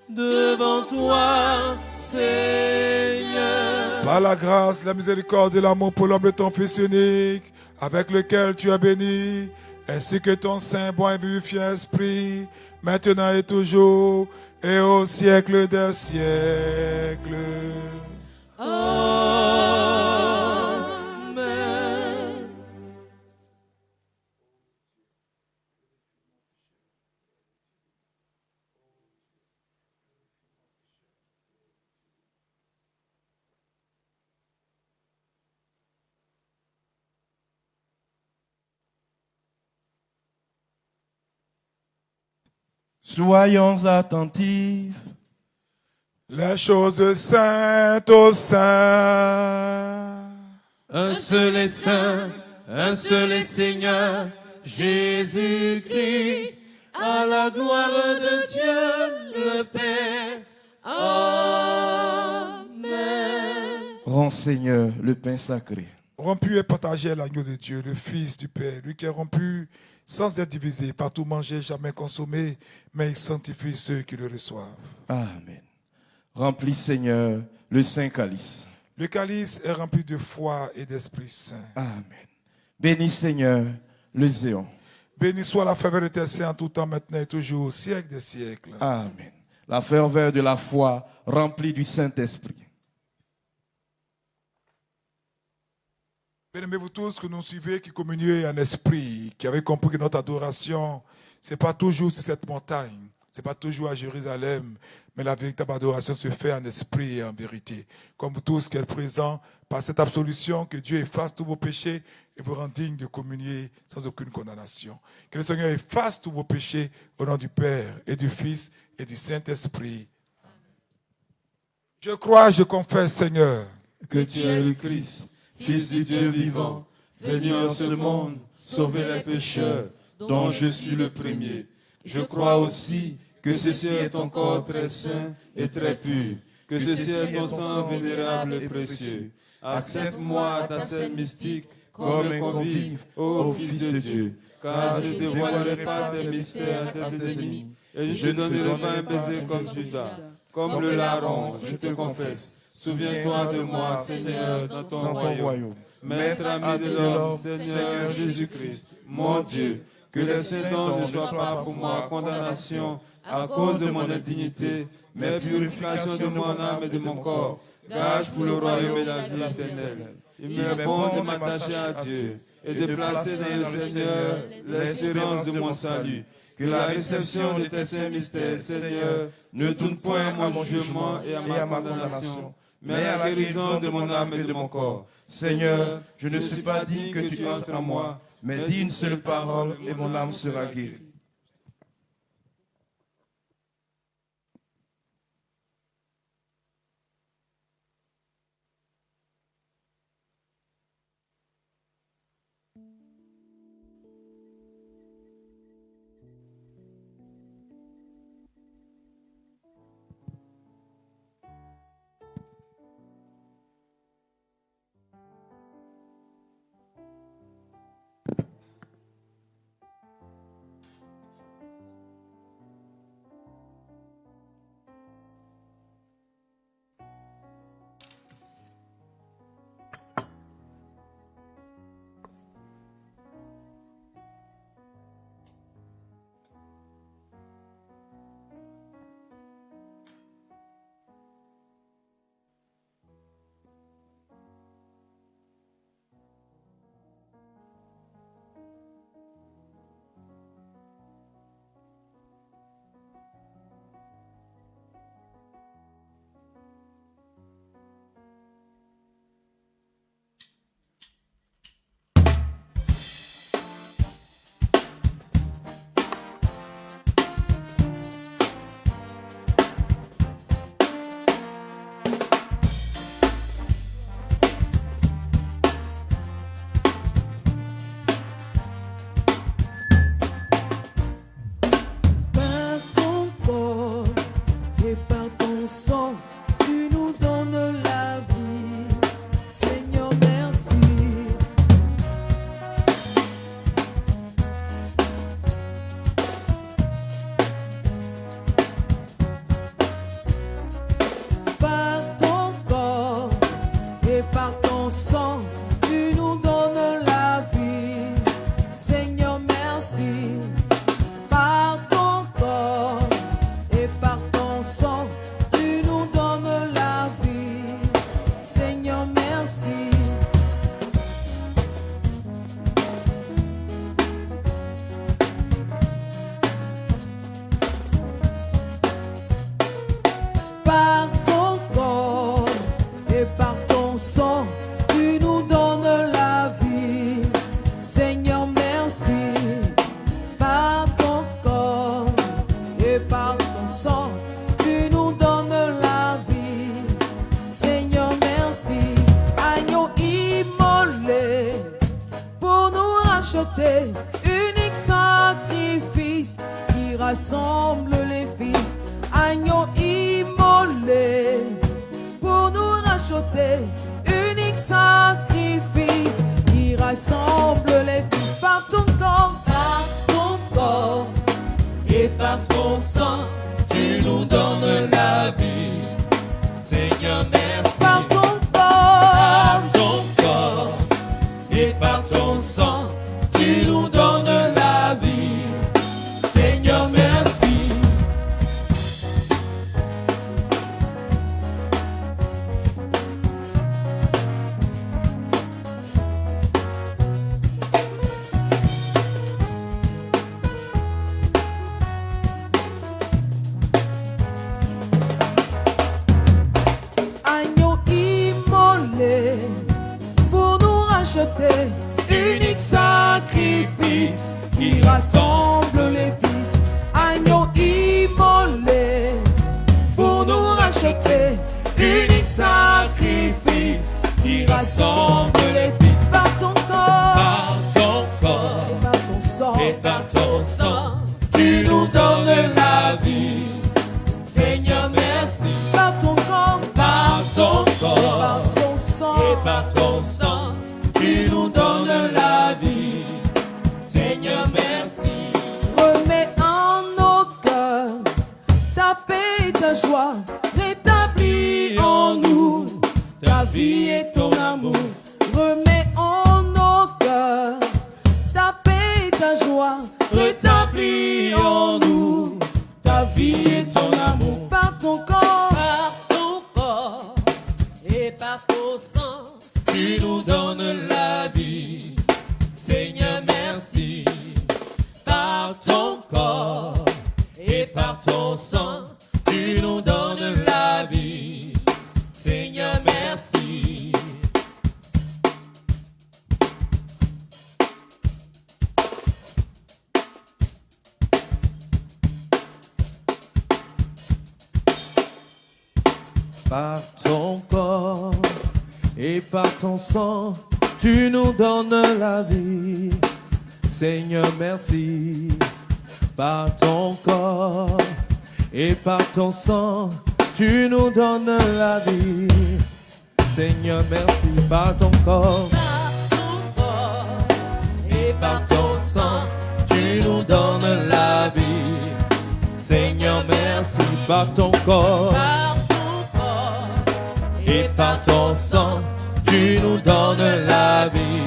devant toi, Seigneur. Par la grâce, la miséricorde et l'amour pour l'homme de ton Fils unique, avec lequel tu as béni, ainsi que ton saint, bon et vivifiant esprit, maintenant et toujours, et au siècle des siècles. Amen. Soyons attentifs. Les choses saintes au sein. Un seul est saint, un seul est Seigneur, Jésus-Christ, à la gloire de Dieu le Père. Amen. Rends Seigneur le pain sacré. Rompu et partagé est l'agneau de Dieu, le Fils du Père, lui qui est rompu sans être divisé, partout mangé, jamais consommé, mais il sanctifie ceux qui le reçoivent. Amen. Remplis Seigneur le saint calice. Le calice est rempli de foi et d'Esprit Saint. Amen. Bénis Seigneur le zéon. Béni soit la faveur de tes saints en tout temps, maintenant et toujours, au siècle des siècles. Amen. La ferveur de la foi remplie du Saint-Esprit. Bien-aimés, vous tous que nous suivez, qui communiez en esprit, qui avez compris que notre adoration, ce n'est pas toujours sur cette montagne, ce n'est pas toujours à Jérusalem, mais la véritable adoration se fait en esprit et en vérité. Comme vous tous qui êtes présents, par cette absolution, que Dieu efface tous vos péchés et vous rende dignes de communier sans aucune condamnation. Que le Seigneur efface tous vos péchés au nom du Père et du Fils et du Saint-Esprit. Je crois, je confesse, Seigneur, que tu es le Christ, Fils du Dieu vivant, venu en ce monde, sauver les pécheurs, dont je suis le premier. Je crois aussi que ceci est ton corps très saint et très pur, que ceci est ton sang vénérable et précieux. Accepte-moi à ta scène mystique comme un convive ô Fils de Dieu, car je ne dévoilerai pas tes mystères à tes ennemis, et je ne donnerai pas un baiser comme Judas. Comme le larron, je te confesse. Souviens-toi de moi, Seigneur, dans ton royaume. Maître ami de l'homme, Seigneur Jésus-Christ, mon Dieu, que les saints dons ne soient pas pour moi condamnation à cause de mon indignité, mais purification de mon âme et de mon corps, gage pour le royaume et la vie éternelle. Il m'est bon de m'attacher à Dieu et de placer dans le Seigneur l'espérance de mon salut. Que la réception de tes saints mystères, Seigneur, ne tourne point à mon jugement et à ma condamnation, mais à la guérison de mon âme et de mon corps. Seigneur, je ne suis pas digne que tu entres en moi, mais dis une seule parole et mon âme sera guérie. Unique sacrifice qui rassemble les fils, agneau immolé pour nous racheter. Unique sacrifice qui rassemble les fils par ton corps et par ton sang, tu nous donnes la vie. Seigneur, merci. Par ton corps et par ton sang, tu nous donnes la vie. Seigneur, merci. Agneau immolé pour nous racheter. Unique sacrifice qui rassemble les fils, agneau immolé pour nous racheter. sacrifice qui rassemble les fils par ton corps, et par ton sang, et par ton sang, tu nous donnes la vie. Seigneur, merci. Par ton corps, Par ton et corps par ton sang, et par ton sang, tu nous donnes la vie. Seigneur, merci. Remets en nos cœurs ta paix et ta joie. Rétablis en nous ta vie et ton amour. Remets en nos cœurs ta paix et ta joie. Rétablis en nous ta vie et ton amour. Par ton corps, Par ton corps et par ton sang, tu nous donnes la vie. Seigneur, merci. Par ton corps et par ton sang, tu nous donnes la vie. Seigneur, merci. par ton corps et par ton sang, tu nous donnes la vie. Seigneur, merci. Par ton corps et par ton sang, tu nous donnes la vie. Seigneur, merci. Par ton corps Par ton corps et par ton sang, tu nous donnes la vie.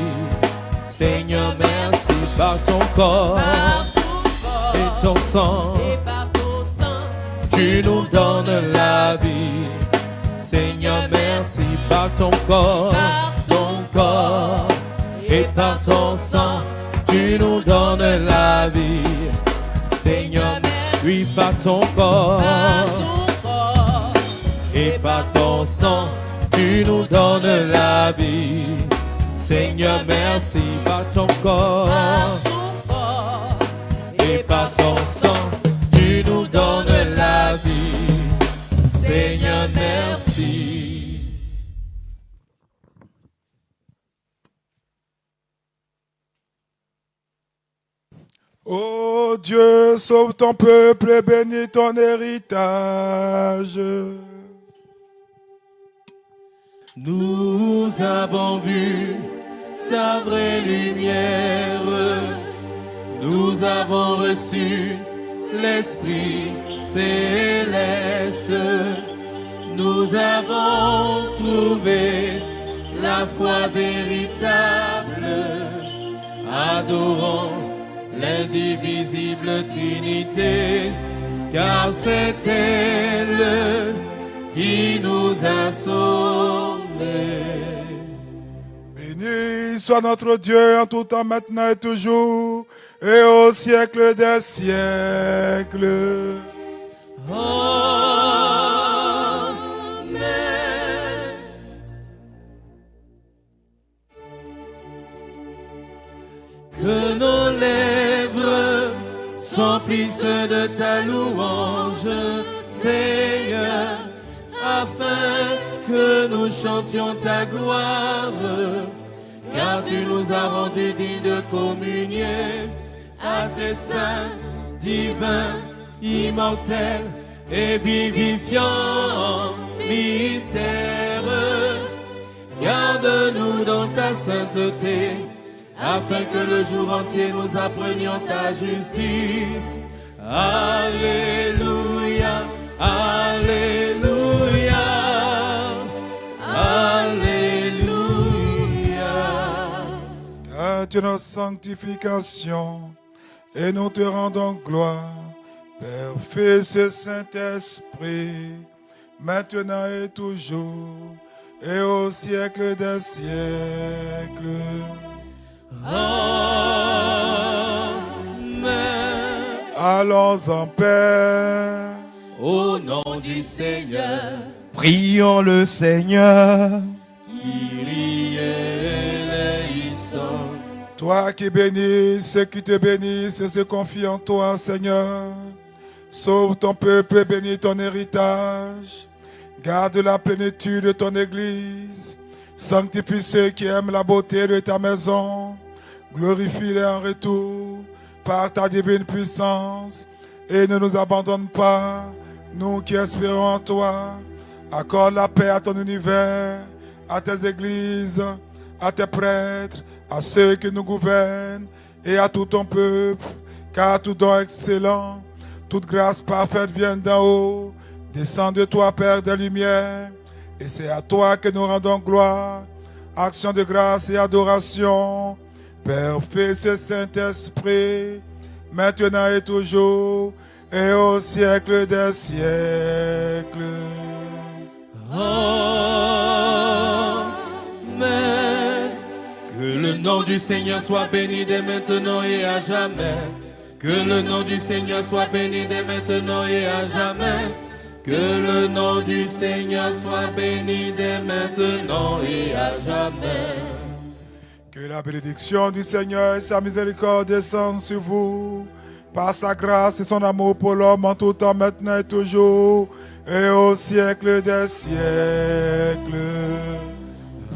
Seigneur, merci. Par ton corps par ton corps et par ton sang, tu nous donnes la vie. Seigneur, merci. Par ton corps par ton corps et ton sang, et par ton sang, tu nous donnes la vie. Seigneur, merci. Par ton corps et par ton sang, tu nous donnes la vie. Seigneur, oui, par ton corps et par ton sang, tu nous donnes la vie. Seigneur, merci. Par ton corps et par ton sang, tu nous donnes la vie. Seigneur, merci. Ô Dieu, sauve ton peuple et bénis ton héritage. Nous avons vu ta vraie lumière. Nous avons reçu l'Esprit céleste. Nous avons trouvé la foi véritable. Adorons l'indivisible Trinité, car c'est elle qui nous a sauvés. Béni soit notre Dieu en tout temps, maintenant et toujours, et au siècle des siècles. Amen. Que nos lèvres s'emplissent de ta louange, Seigneur, afin que nous chantions ta gloire, car tu nous as rendus dignes de communier à tes saints, divins, immortels et vivifiants mystères. Garde-nous dans ta sainteté, afin que le jour entier nous apprenions ta justice. Alléluia, Alléluia, Alléluia. Car tu es notre sanctification, et nous te rendons gloire, Père, Fils et Saint-Esprit, maintenant et toujours, et au siècle des siècles. Amen. Allons en paix. Au nom du Seigneur, prions le Seigneur. Kyrie eleison. Toi qui bénis ceux qui te bénissent et se confient en toi, Seigneur. Sauve ton peuple et bénis ton héritage. Garde la plénitude de ton Église. Sanctifie ceux qui aiment la beauté de ta maison. Glorifie-les en retour par ta divine puissance. Et ne nous abandonne pas, nous qui espérons en toi. Accorde la paix à ton univers, à tes églises, à tes prêtres, à ceux qui nous gouvernent et à tout ton peuple. Car tout don excellent, toute grâce parfaite vient d'en haut. Descends de toi, Père des Lumières, et c'est à toi que nous rendons gloire, action de grâce et adoration. Père, Fils et Saint-Esprit, maintenant et toujours, et au siècle des siècles. Amen. Que le nom du Seigneur soit béni dès maintenant et à jamais. Que le nom du Seigneur soit béni dès maintenant et à jamais. Que le nom du Seigneur soit béni dès maintenant et à jamais. Que la bénédiction du Seigneur et sa miséricorde descendent sur vous, par sa grâce et son amour pour l'homme en tout temps, maintenant et toujours, et au siècle des siècles.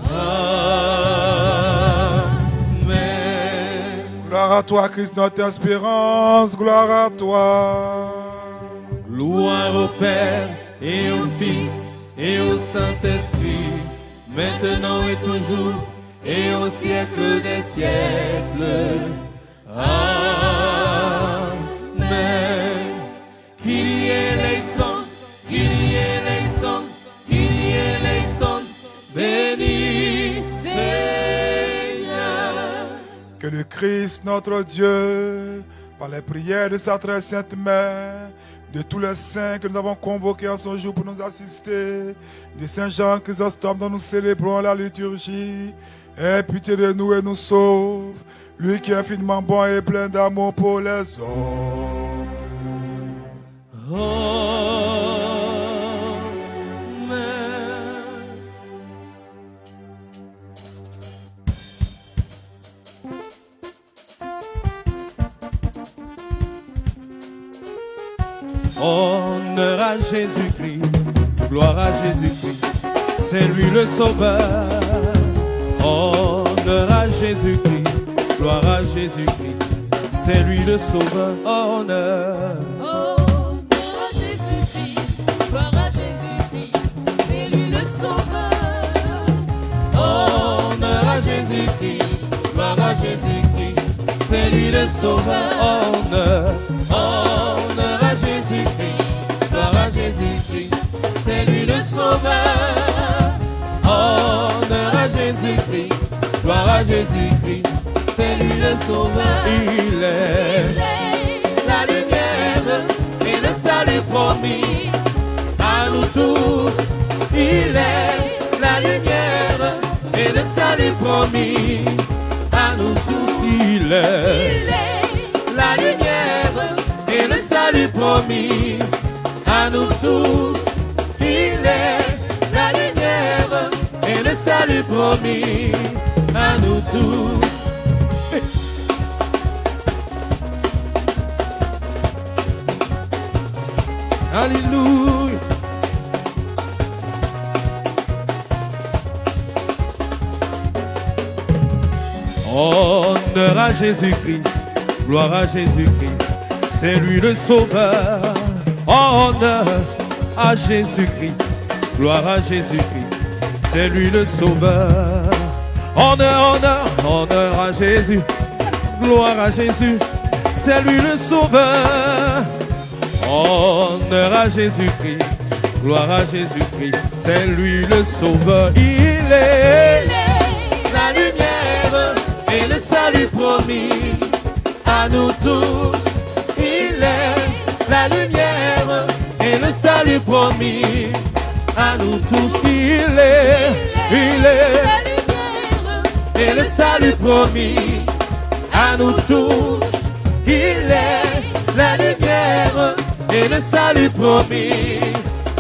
Amen. Gloire à toi, Christ, notre espérance, gloire à toi. Gloire au Père et au Fils et au Saint-Esprit, maintenant et toujours, et au siècle des siècles. Amen. Qu'il y ait les sons, qu'il y ait les sons, qu'il y ait les sons, béni Seigneur. Que le Christ, notre Dieu, par les prières de sa très sainte mère, de tous les saints que nous avons convoqués en ce jour pour nous assister, de Saint Jean Chrysostome dont nous célébrons la liturgie, aie pitié de nous et nous sauve, lui qui est infiniment bon et plein d'amour pour les hommes. Honneur à Jésus-Christ, gloire à Jésus-Christ, c'est lui le Sauveur. Honneur à Jésus-Christ, gloire à Jésus-Christ, c'est lui le Sauveur. Honneur. Honneur à Jésus-Christ, gloire à Jésus-Christ, c'est lui le Sauveur. Honneur à Jésus-Christ, gloire à Jésus-Christ, c'est lui le Sauveur. Honneur. Honneur à Jésus-Christ, gloire à Jésus-Christ, c'est lui le Sauveur. Honneur à Jésus-Christ, gloire à Jésus-Christ, c'est lui le Sauveur. Il est la lumière et le salut promis à nous tous. Il est la lumière et le salut promis à nous tous. Il est la lumière et le salut promis à nous tous. Il est la lumière et le salut promis à nous tous. Alléluia. Honneur à Jésus-Christ, gloire à Jésus-Christ, c'est lui le Sauveur. Honneur à Jésus-Christ, gloire à Jésus-Christ, c'est lui le Sauveur. Honneur, honneur, honneur à Jésus, gloire à Jésus, c'est lui le Sauveur. Honneur à Jésus-Christ, gloire à Jésus-Christ, c'est lui le Sauveur. Il est la lumière et le salut promis à nous tous. Il est la lumière et le salut promis à nous tous. Il est la lumière et le salut promis à nous tous. Il est la lumière et le salut promis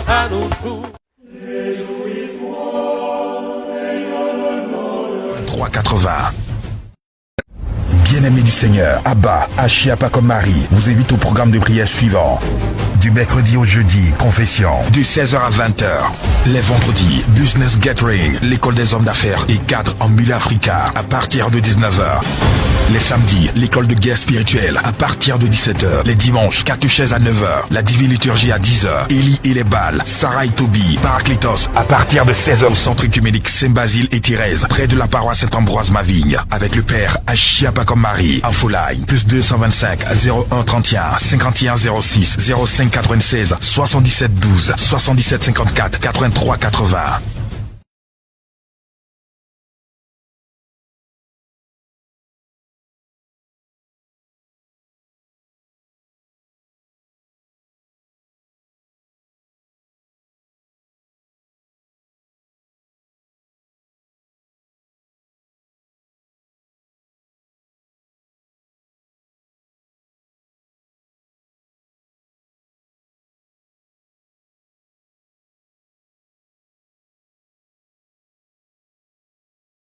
à nous tous. 380. Bien-aimés du Seigneur, Abba, Achiapa comme Marie, vous invite au programme de prière suivant. Du mercredi au jeudi, confession, de 16h à 20h. Les vendredis, Business Gathering, l'école des hommes d'affaires et cadres en milieu africain, à partir de 19h. Les samedis, l'école de guerre spirituelle, à partir de 17h. Les dimanches, catéchèse à 9h. La divine liturgie à 10h. Élie et les balles, Sarah et Toby, Paraclitos, à partir de 16h au centre œcuménique Saint-Basile et Thérèse, près de la paroisse Saint-Ambroise-Mavigne, avec le père Achiapa comme Marie. Infoline, plus 225 01 31 51 06 05 96 77 12 77 54 83 80.